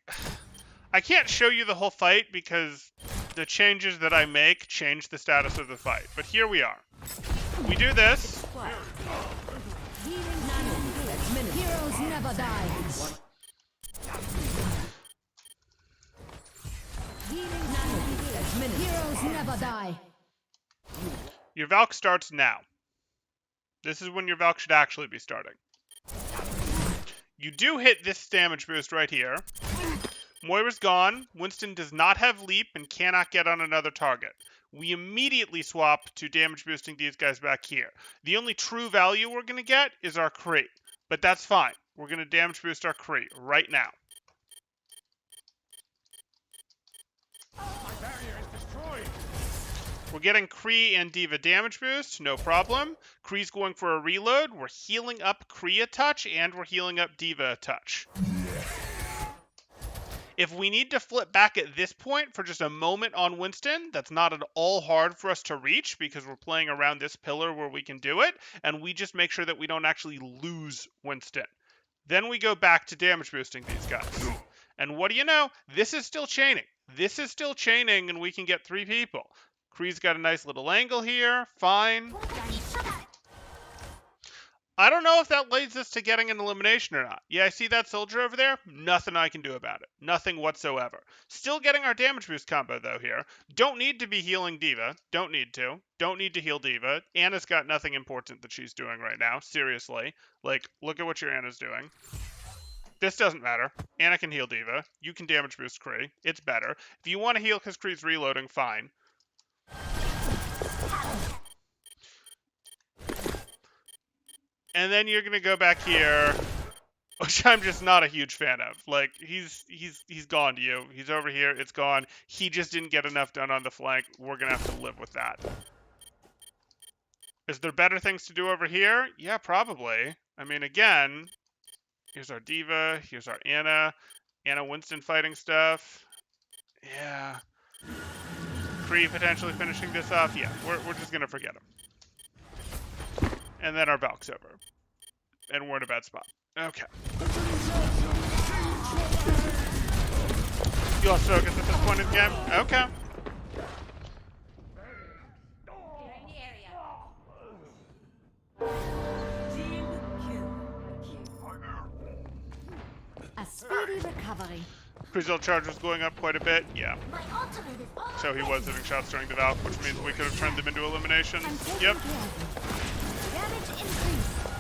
I can't show you the whole fight because the changes that I make change the status of the fight. But here we are. We do this. Heroes never die. Heroes never die. Your Valk starts now. This is when your Valk should actually be starting. You do hit this damage boost right here. Moira's gone. Winston does not have leap and cannot get on another target. We immediately swap to damage boosting these guys back here. The only true value we're going to get is our Kree. But that's fine. We're going to damage boost our Kree right now. My barrier is destroyed. We're getting Kree and D.Va damage boost, no problem. Kree's going for a reload. We're healing up Kree a touch, and we're healing up D.Va a touch. If we need to flip back at this point for just a moment on Winston, that's not at all hard for us to reach because we're playing around this pillar where we can do it, and we just make sure that we don't actually lose Winston. Then we go back to damage boosting these guys. And what do you know? This is still chaining. This is still chaining, and we can get 3 people. Kree's got a nice little angle here. Fine. I don't know if that leads us to getting an elimination or not. Yeah, I see that soldier over there. Nothing I can do about it. Nothing whatsoever. Still getting our damage boost combo, though, here. Don't need to be healing D.Va. Don't need to. Don't need to heal D.Va. Anna's got nothing important that she's doing right now. Seriously. Like, look at what your Anna's doing. This doesn't matter. Anna can heal D.Va. You can damage boost Kree. It's better. If you want to heal because Kree's reloading, fine. And then you're gonna go back here, which I'm just not a huge fan of. Like, he's gone to you. He's over here. It's gone. He just didn't get enough done on the flank. We're gonna have to live with that. Is there better things to do over here? Yeah, probably. I mean, again, here's our D.Va. Here's our Anna. Anna Winston fighting stuff. Yeah. Kree potentially finishing this off. Yeah, we're just gonna forget him. And then our Valk's over. And we're in a bad spot. Okay. You lost focus at this point in the game? Okay. A speedy recovery. Crucial charge was going up quite a bit. Yeah. So he was hitting shots during the Valk, which means we could have turned them into eliminations. Yep.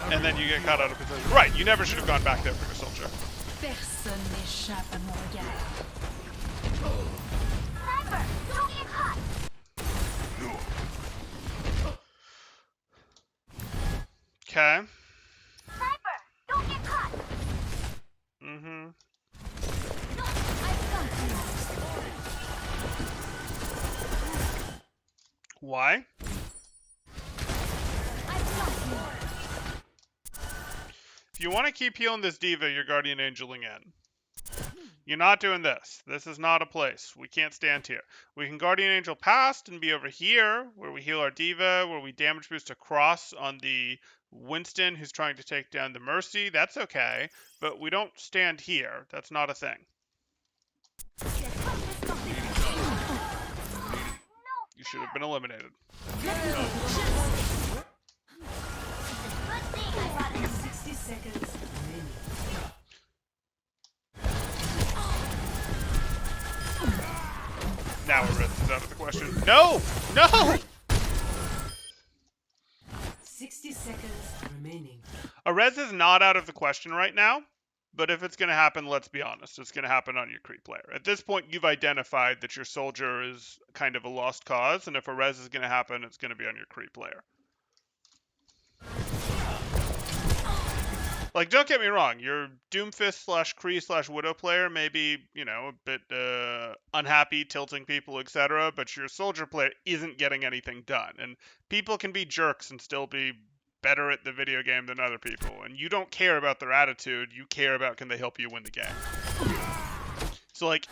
And then you get caught out of position. Right, you never should have gone back there for your soldier. Personne n'échappe à mon regard. Okay. Why? If you want to keep healing this D.Va, you're Guardian Angeling in. You're not doing this. This is not a place. We can't stand here. We can Guardian Angel past and be over here, where we heal our D.Va, where we damage boost across on the Winston who's trying to take down the Mercy. That's okay, but we don't stand here. That's not a thing. You should have been eliminated. 60 seconds. No! No! 60 seconds remaining. A res is not out of the question right now, but if it's going to happen, let's be honest, it's going to happen on your creep player. At this point, you've identified that your soldier is kind of a lost cause, and if a res is going to happen, it's going to be on your creep player. Like, don't get me wrong, your Doomfist / Kree / Widow player may be, you know, a bit unhappy, tilting people, etc., but your soldier player isn't getting anything done. And people can be jerks and still be better at the video game than other people. And you don't care about their attitude, you care about can they help you win the game. So, like,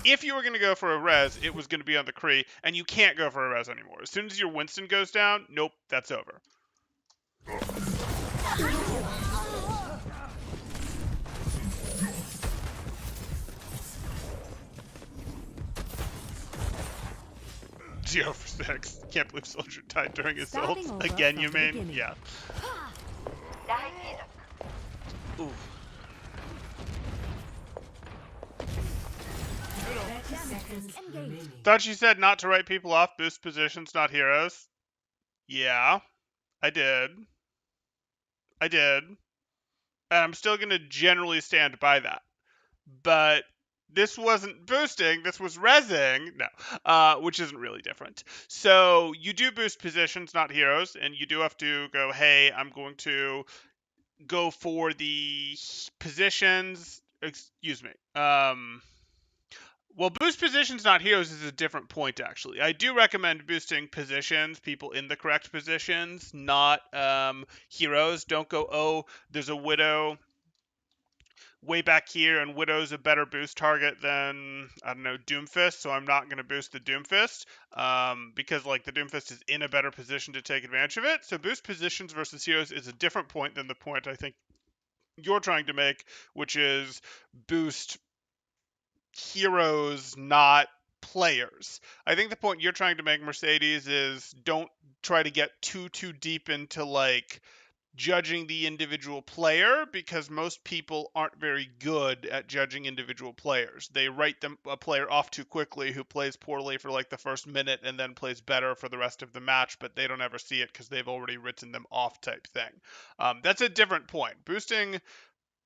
if you were going to go for a res, it was going to be on the Kree, and you can't go for a res anymore. As soon as your Winston goes down, nope, that's over. Zero for 6. Can't believe Soldier died during assaults. Starting over Again, from you the mean? beginning. Yeah. Ooh. 30 seconds remaining. Thought you said not to write people off, boost positions, not heroes. Yeah, I did. And I'm still going to generally stand by that. But this wasn't boosting, this was rezzing. No, which isn't really different. So you do boost positions, not heroes, and you do have to go, hey, I'm going to go for the positions. Excuse me. Well, boost positions, not heroes, is a different point, actually. I do recommend boosting positions, people in the correct positions, not heroes. Don't go, oh, there's a Widow way back here, and Widow's a better boost target than, I don't know, Doomfist, so I'm not going to boost the Doomfist, because, like, the Doomfist is in a better position to take advantage of it. So boost positions versus heroes is a different point than the point I think you're trying to make, which is boost heroes, not players. I think the point you're trying to make, Mercedes, is don't try to get too deep into, like, judging the individual player, because most people aren't very good at judging individual players. They write a player off too quickly who plays poorly for like the first minute and then plays better for the rest of the match, but they don't ever see it because they've already written them off type thing. That's a different point. Boosting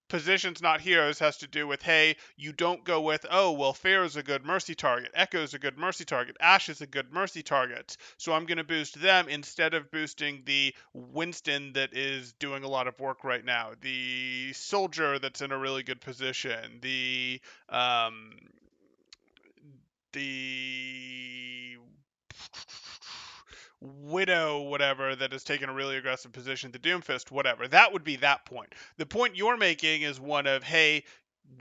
positions, not heroes, has to do with, hey, you don't go with, oh, well, Pharah's a good mercy target, Echo's a good mercy target, Ashe is a good mercy target, so I'm going to boost them instead of boosting the Winston that is doing a lot of work right now, the soldier that's in a really good position, the Widow, whatever, that has taken a really aggressive position, the Doomfist, whatever. That would be that point. The point you're making is one of, hey,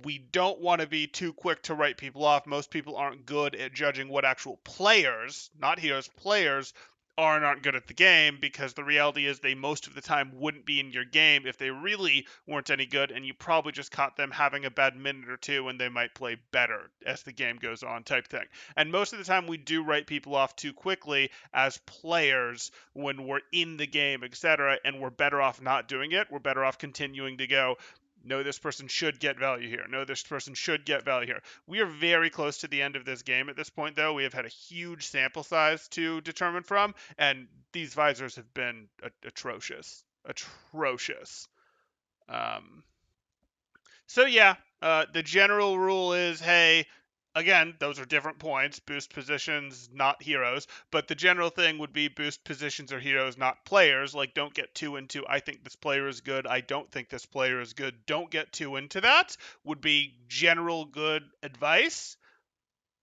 we don't want to be too quick to write people off. Most people aren't good at judging what actual players, not heroes, players, are and aren't good at the game, because the reality is they most of the time wouldn't be in your game if they really weren't any good, and you probably just caught them having a bad minute or two and they might play better as the game goes on type thing. And most of the time we do write people off too quickly as players when we're in the game, etc., and we're better off not doing it. We're better off continuing to go, no, this person should get value here. No, this person should get value here. We are very close to the end of this game at this point, though. We have had a huge sample size to determine from, and these visors have been atrocious. Atrocious. So, yeah, the general rule is, hey, again, those are different points. Boost positions, not heroes. But the general thing would be boost positions or heroes, not players. Like, don't get too into, I think this player is good, I don't think this player is good. Don't get too into that, would be general good advice.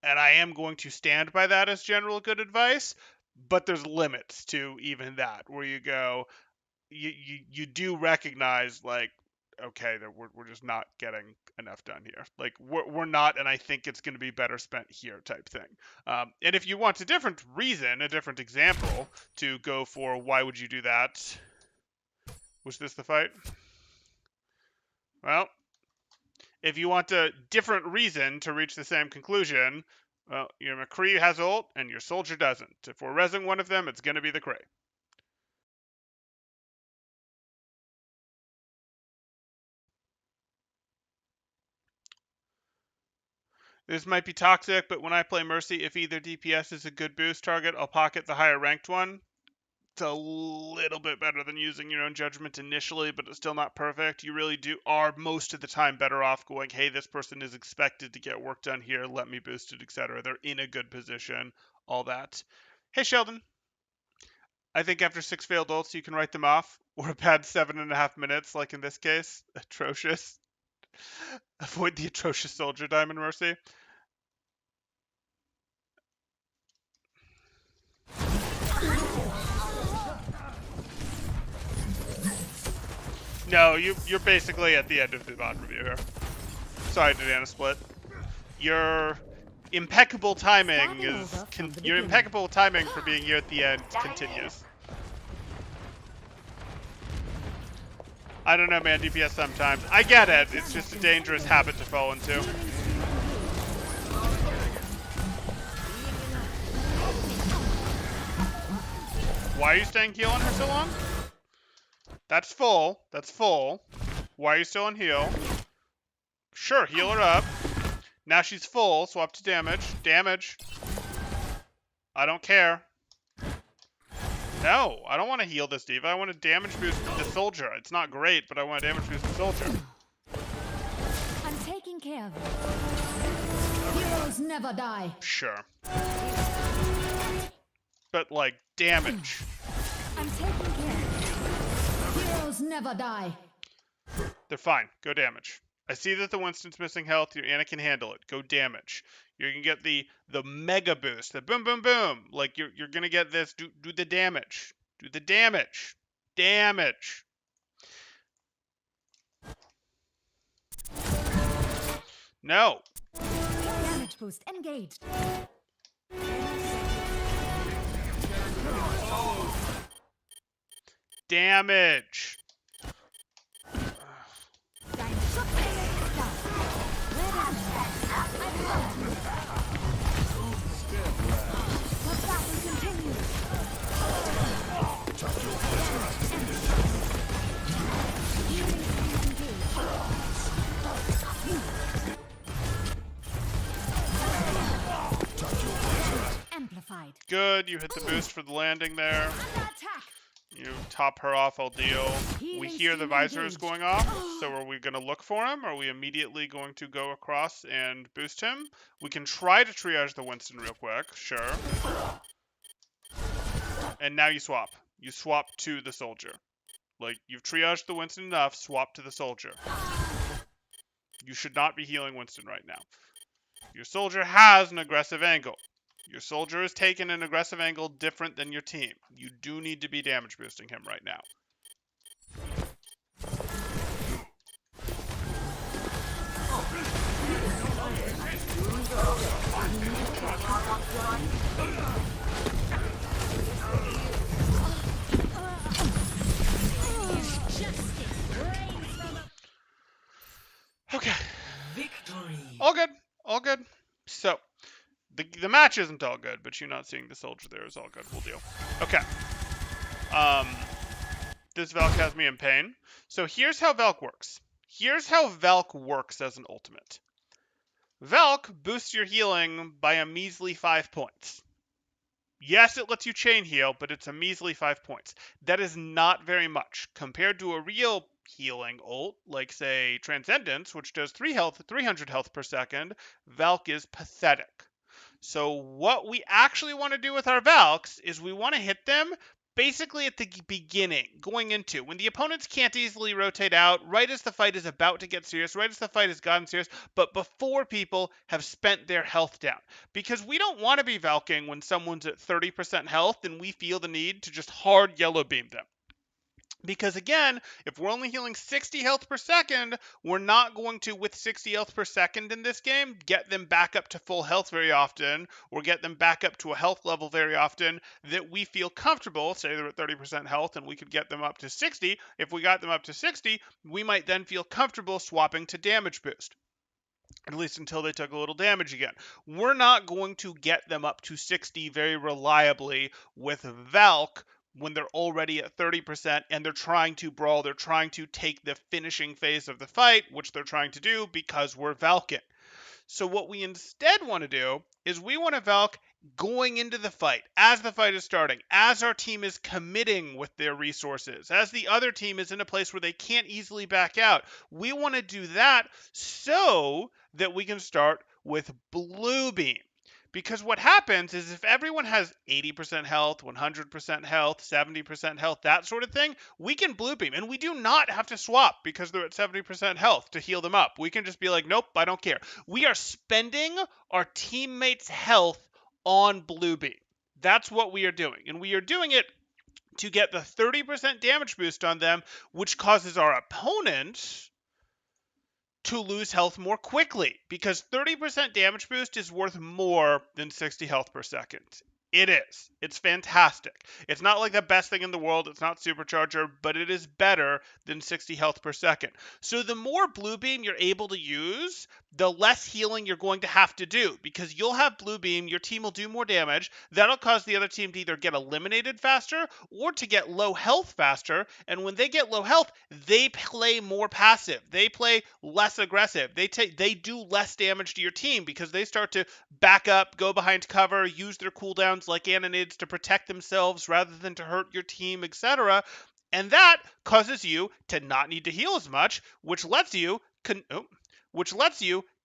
And I am going to stand by that as general good advice. But there's limits to even that, where you go, you do recognize, like, okay, that we're just not getting enough done here. Like, we're not, and I think it's going to be better spent here type thing. And if you want a different reason, a different example to go for why would you do that, was this the fight? Well, if you want a different reason to reach the same conclusion, well, your McCree has ult and your soldier doesn't. If we're rezzing one of them, it's going to be the Kree. This might be toxic, but when I play Mercy, if either DPS is a good boost target, I'll pocket the higher ranked one. It's a little bit better than using your own judgment initially, but it's still not perfect. You really are most of the time better off going, hey, this person is expected to get work done here, let me boost it, etc. They're in a good position, all that. Hey, Sheldon. I think after 6 failed ults, you can write them off, or a bad 7.5 minutes, like in this case. Atrocious. Avoid the atrocious soldier, Diamond Mercy. No, you're basically at the end of the bot review here. Sorry, Diana Split. Your impeccable timing for being here at the end continues. I don't know, man. DPS sometimes. I get it. It's just a dangerous habit to fall into. Why are you staying heal on her so long? That's full. That's full. Why are you still on heal? Sure, heal her up. Now she's full. Swap to damage. Damage. I don't care. No, I don't want to heal this diva. I want to damage boost the soldier. It's not great, but I want to damage boost the soldier. I'm taking care of it. Heroes never die. Sure. But, like, damage. I'm taking care of it. Heroes never die. They're fine. Go damage. I see that the Winston's missing health. Your Anna can handle it. Go damage. You're gonna get the mega boost. The boom, boom, boom. Like you're gonna get this. Do the damage. Do the damage. Damage. No. Damage boost engaged. Damage. Amplified. Good. You hit the boost for the landing there. Under attack. You top her off, I'll deal. We hear the visor is going off, so are we going to look for him? Are we immediately going to go across and boost him? We can try to triage the Winston real quick, sure. And now you swap. You swap to the soldier. Like, you've triaged the Winston enough, swap to the soldier. You should not be healing Winston right now. Your soldier has an aggressive angle. Your soldier is taking an aggressive angle different than your team. You do need to be damage boosting him right now. Okay. Victory. All good. All good. So, the match isn't all good, but you not seeing the soldier there is all good. We'll deal. Okay. This Valk has me in pain. So here's how Valk works. Here's how Valk works as an ultimate. Valk boosts your healing by a measly 5 points. Yes, it lets you chain heal, but it's a measly 5 points. That is not very much. Compared to a real healing ult, like, say, Transcendence, which does 300 health per second, Valk is pathetic. So what we actually want to do with our Valks is we want to hit them basically at the beginning, going into, when the opponents can't easily rotate out, right as the fight is about to get serious, right as the fight has gotten serious, but before people have spent their health down. Because we don't want to be Valking when someone's at 30% health and we feel the need to just hard yellow beam them. Because again, if we're only healing 60 health per second, we're not going to, with 60 health per second in this game, get them back up to full health very often, or get them back up to a health level very often that we feel comfortable. Say they're at 30% health and we could get them up to 60. If we got them up to 60, we might then feel comfortable swapping to damage boost. At least until they took a little damage again. We're not going to get them up to 60 very reliably with Valk when they're already at 30% and they're trying to brawl, they're trying to take the finishing phase of the fight, which they're trying to do because we're Valking. So what we instead want to do is we want to Valk going into the fight, as the fight is starting, as our team is committing with their resources, as the other team is in a place where they can't easily back out. We want to do that so that we can start with Blue Beam. Because what happens is if everyone has 80% health, 100% health, 70% health, that sort of thing, we can Blue Beam. And we do not have to swap because they're at 70% health to heal them up. We can just be like, nope, I don't care. We are spending our teammates' health on Blue Beam. That's what we are doing. And we are doing it to get the 30% damage boost on them, which causes our opponent to lose health more quickly, because 30% damage boost is worth more than 60 health per second. It is. It's fantastic. It's not like the best thing in the world. It's not Supercharger, but it is better than 60 health per second. So the more Blue Beam you're able to use, the less healing you're going to have to do, because you'll have Blue Beam, your team will do more damage. That'll cause the other team to either get eliminated faster or to get low health faster. And when they get low health, they play more passive. They play less aggressive. They do less damage to your team because they start to back up, go behind cover, use their cooldowns like Ananids to protect themselves rather than to hurt your team, etc. And that causes you to not need to heal as much, which lets you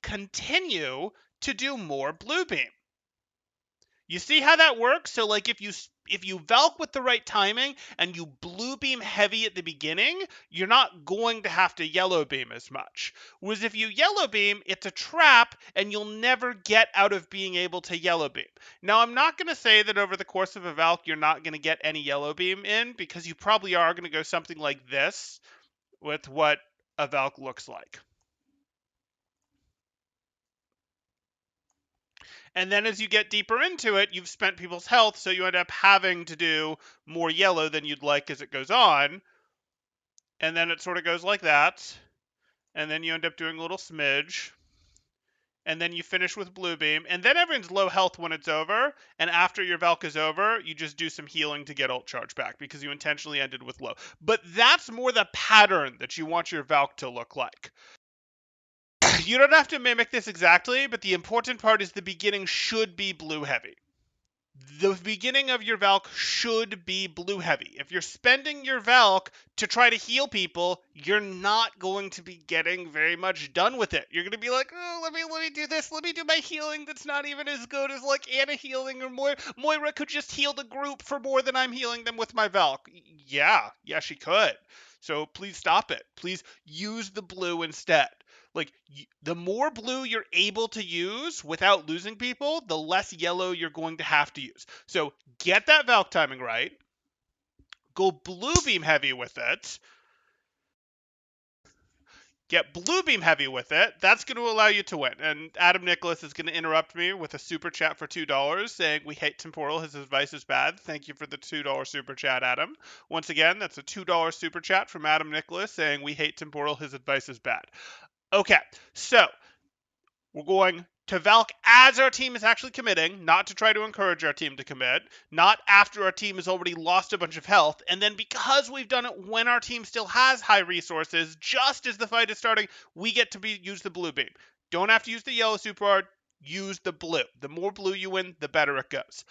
continue to do more Blue Beam. You see how that works? So like if you Valk with the right timing and you Blue Beam heavy at the beginning, you're not going to have to Yellow Beam as much. Whereas if you Yellow Beam, it's a trap and you'll never get out of being able to Yellow Beam. Now, I'm not going to say that over the course of a Valk you're not going to get any Yellow Beam in, because you probably are going to go something like this with what a Valk looks like. And then as you get deeper into it, you've spent people's health, so you end up having to do more yellow than you'd like as it goes on. And then it sort of goes like that. And then you end up doing a little smidge. And then you finish with Blue Beam. And then everyone's low health when it's over. And after your Valk is over, you just do some healing to get ult charge back because you intentionally ended with low. But that's more the pattern that you want your Valk to look like. You don't have to mimic this exactly, but the important part is the beginning should be blue heavy. The beginning of your Valk should be blue heavy. If you're spending your Valk to try to heal people, you're not going to be getting very much done with it. You're going to be like, oh, let me do this. Let me do my healing that's not even as good as like Ana healing, or Moira could just heal the group for more than I'm healing them with my Valk. Yeah, she could. So please stop it. Please use the blue instead. Like, the more blue you're able to use without losing people, the less yellow you're going to have to use. So get that Valk timing right. Go Blue Beam heavy with it. Get Blue Beam heavy with it. That's going to allow you to win. And Adam Nicholas is going to interrupt me with a super chat for $2 saying, we hate Temporal. His advice is bad. Thank you for the $2 super chat, Adam. Once again, that's a $2 super chat from Adam Nicholas saying, we hate Temporal. His advice is bad. Okay, so we're going to Valk as our team is actually committing, not to try to encourage our team to commit, not after our team has already lost a bunch of health, and then because we've done it when our team still has high resources, just as the fight is starting, we get to use the Blue Beam. Don't have to use the yellow super hard, use the blue. The more blue you win, the better it goes.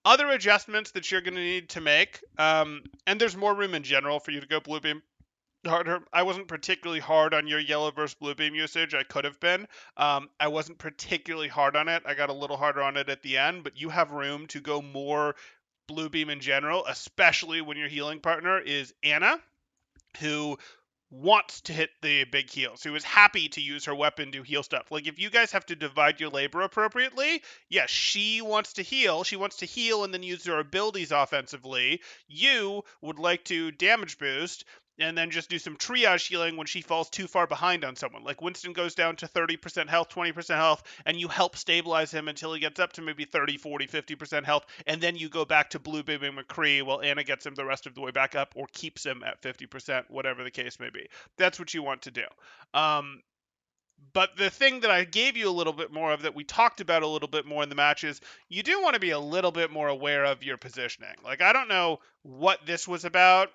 Other adjustments that you're going to need to make, and there's more room in general for you to go Blue Beam harder. I wasn't particularly hard on your yellow versus Blue Beam usage. I could have been. I wasn't particularly hard on it. I got a little harder on it at the end, but you have room to go more Blue Beam in general, especially when your healing partner is Ana, who wants to hit the big heals, who is happy to use her weapon to heal stuff. Like, if you guys have to divide your labor appropriately, yes, she wants to heal. She wants to heal and then use her abilities offensively. You would like to damage boost and then just do some triage healing when she falls too far behind on someone. Like, Winston goes down to 30% health, 20% health, and you help stabilize him until he gets up to maybe 30, 40, 50% health, and then you go back to Blue Beam and McCree while Ana gets him the rest of the way back up, or keeps him at 50%, whatever the case may be. That's what you want to do. But the thing that I gave you a little bit more of, that we talked about a little bit more in the match, is you do want to be a little bit more aware of your positioning. Like, I don't know what this was about.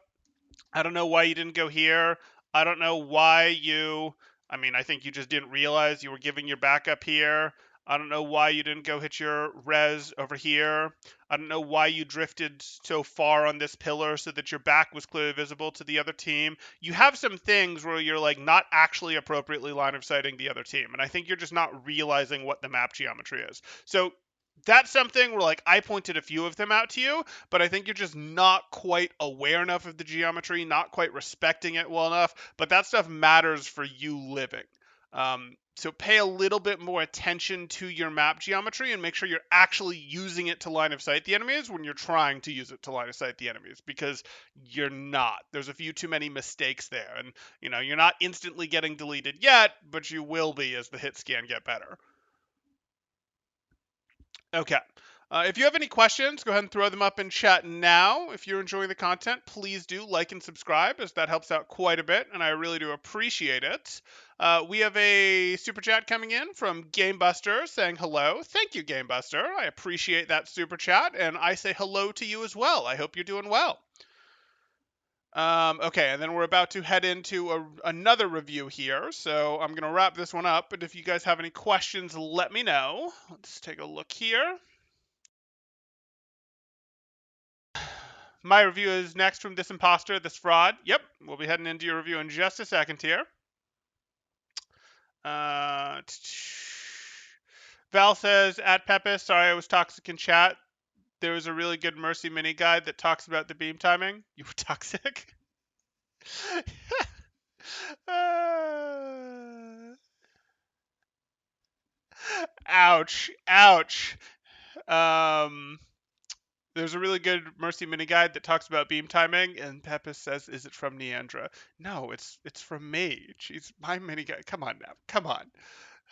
I don't know why you didn't go here. I don't know why you I mean, I think you just didn't realize you were giving your backup here. I don't know why you didn't go hit your res over here. I don't know why you drifted so far on this pillar so that your back was clearly visible to the other team. You have some things where you're like not actually appropriately line of sighting the other team. And I think you're just not realizing what the map geometry is. So that's something where like I pointed a few of them out to you, but I think you're just not quite aware enough of the geometry, not quite respecting it well enough. But that stuff matters for you living. So pay a little bit more attention to your map geometry and make sure you're actually using it to line of sight the enemies when you're trying to use it to line of sight the enemies, because you're not. There's a few too many mistakes there, and you're not instantly getting deleted yet, but you will be as the hit scan get better. Okay. If you have any questions, go ahead and throw them up in chat now. If you're enjoying the content, please do like and subscribe, as that helps out quite a bit, and I really do appreciate it. We have a super chat coming in from Gamebuster saying hello. Thank you, Gamebuster. I appreciate that super chat, and I say hello to you as well. I hope you're doing well. Okay, and then we're about to head into another review here, so I'm going to wrap this one up, but if you guys have any questions, let me know. Let's take a look here. My review is next from this imposter, this fraud. Yep, we'll be heading into your review in just a second here. Val says, at Pepis, sorry I was toxic in chat. There was a really good Mercy mini guide that talks about the beam timing. You were toxic? Ouch. Ouch. There's a really good Mercy mini guide that talks about beam timing, and Pepis says, "Is it from Neandra?" No, it's from me. She's my mini guide. Come on now, come on.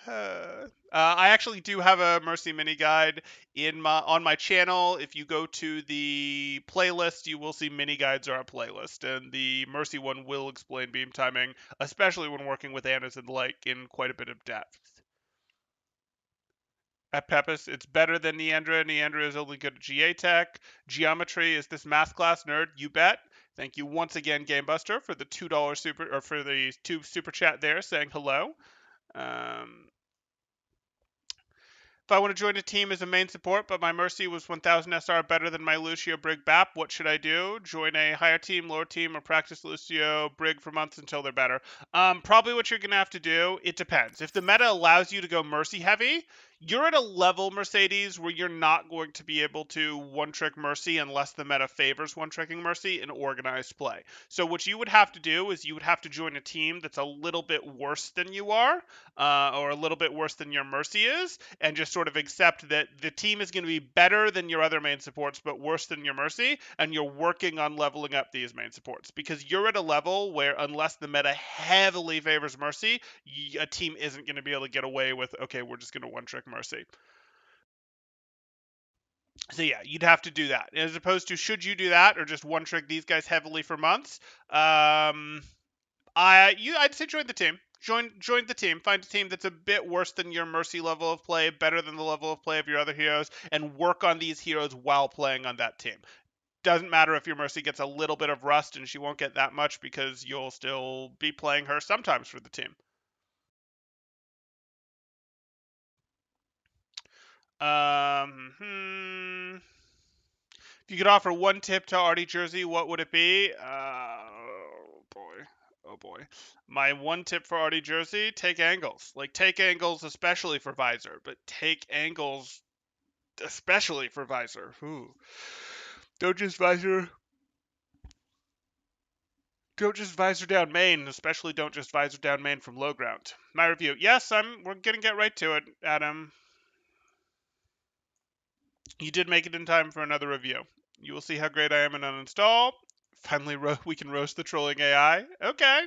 I actually do have a Mercy mini guide on my channel. If you go to the playlist, you will see mini guides are a playlist, and the Mercy one will explain beam timing, especially when working with Annas and the like in quite a bit of depth. At Pepis, it's better than Neandra. Neandra is only good at GA tech. Geometry is this math class nerd. You bet. Thank you once again, Gamebuster, for the $2 for the two super chat there, saying hello. If I want to join a team as a main support, but my Mercy was 1000 SR better than my Lucio Brig BAP, what should I do? Join a higher team, lower team, or practice Lucio Brig for months until they're better? Probably what you're going to have to do, it depends. If the meta allows you to go Mercy heavy, you're at a level, Mercedes, where you're not going to be able to one-trick Mercy unless the meta favors one-tricking Mercy in organized play. So what you would have to do is you would have to join a team that's a little bit worse than you are, or a little bit worse than your Mercy is, and just sort of accept that the team is going to be better than your other main supports, but worse than your Mercy, and you're working on leveling up these main supports. Because you're at a level where, unless the meta heavily favors Mercy, a team isn't going to be able to get away with, okay, we're just going to one-trick Mercy. So yeah, you'd have to do that. As opposed to, should you do that or just one-trick these guys heavily for months? I'd say join the team. Join the team. Find a team that's a bit worse than your Mercy level of play, better than the level of play of your other heroes, and work on these heroes while playing on that team. Doesn't matter if your Mercy gets a little bit of rust, and she won't get that much because you'll still be playing her sometimes for the team. If you could offer one tip to Artie Jersey, what would it be? Oh boy. My one tip for Artie Jersey, take angles. Like, take angles especially for Visor, but take angles especially for Visor. Ooh. Don't just Visor down main, especially don't just Visor down main from low ground. My review. Yes, we're gonna get right to it, Adam. You did make it in time for another review. You will see how great I am in uninstall. Finally, we can roast the trolling AI. Okay.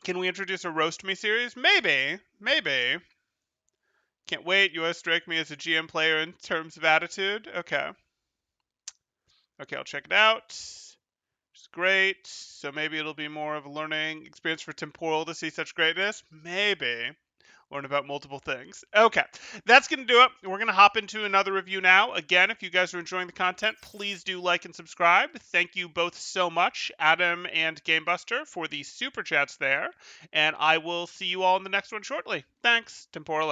Can we introduce a Roast Me series? Maybe. Can't wait. You always strike me as a GM player in terms of attitude. Okay, I'll check it out. It's great. So maybe it'll be more of a learning experience for Temporal to see such greatness. Maybe. Learn about multiple things. Okay, that's going to do it. We're going to hop into another review now. Again, if you guys are enjoying the content, please do like and subscribe. Thank you both so much, Adam and Gamebuster, for the super chats there. And I will see you all in the next one shortly. Thanks. Temporal out.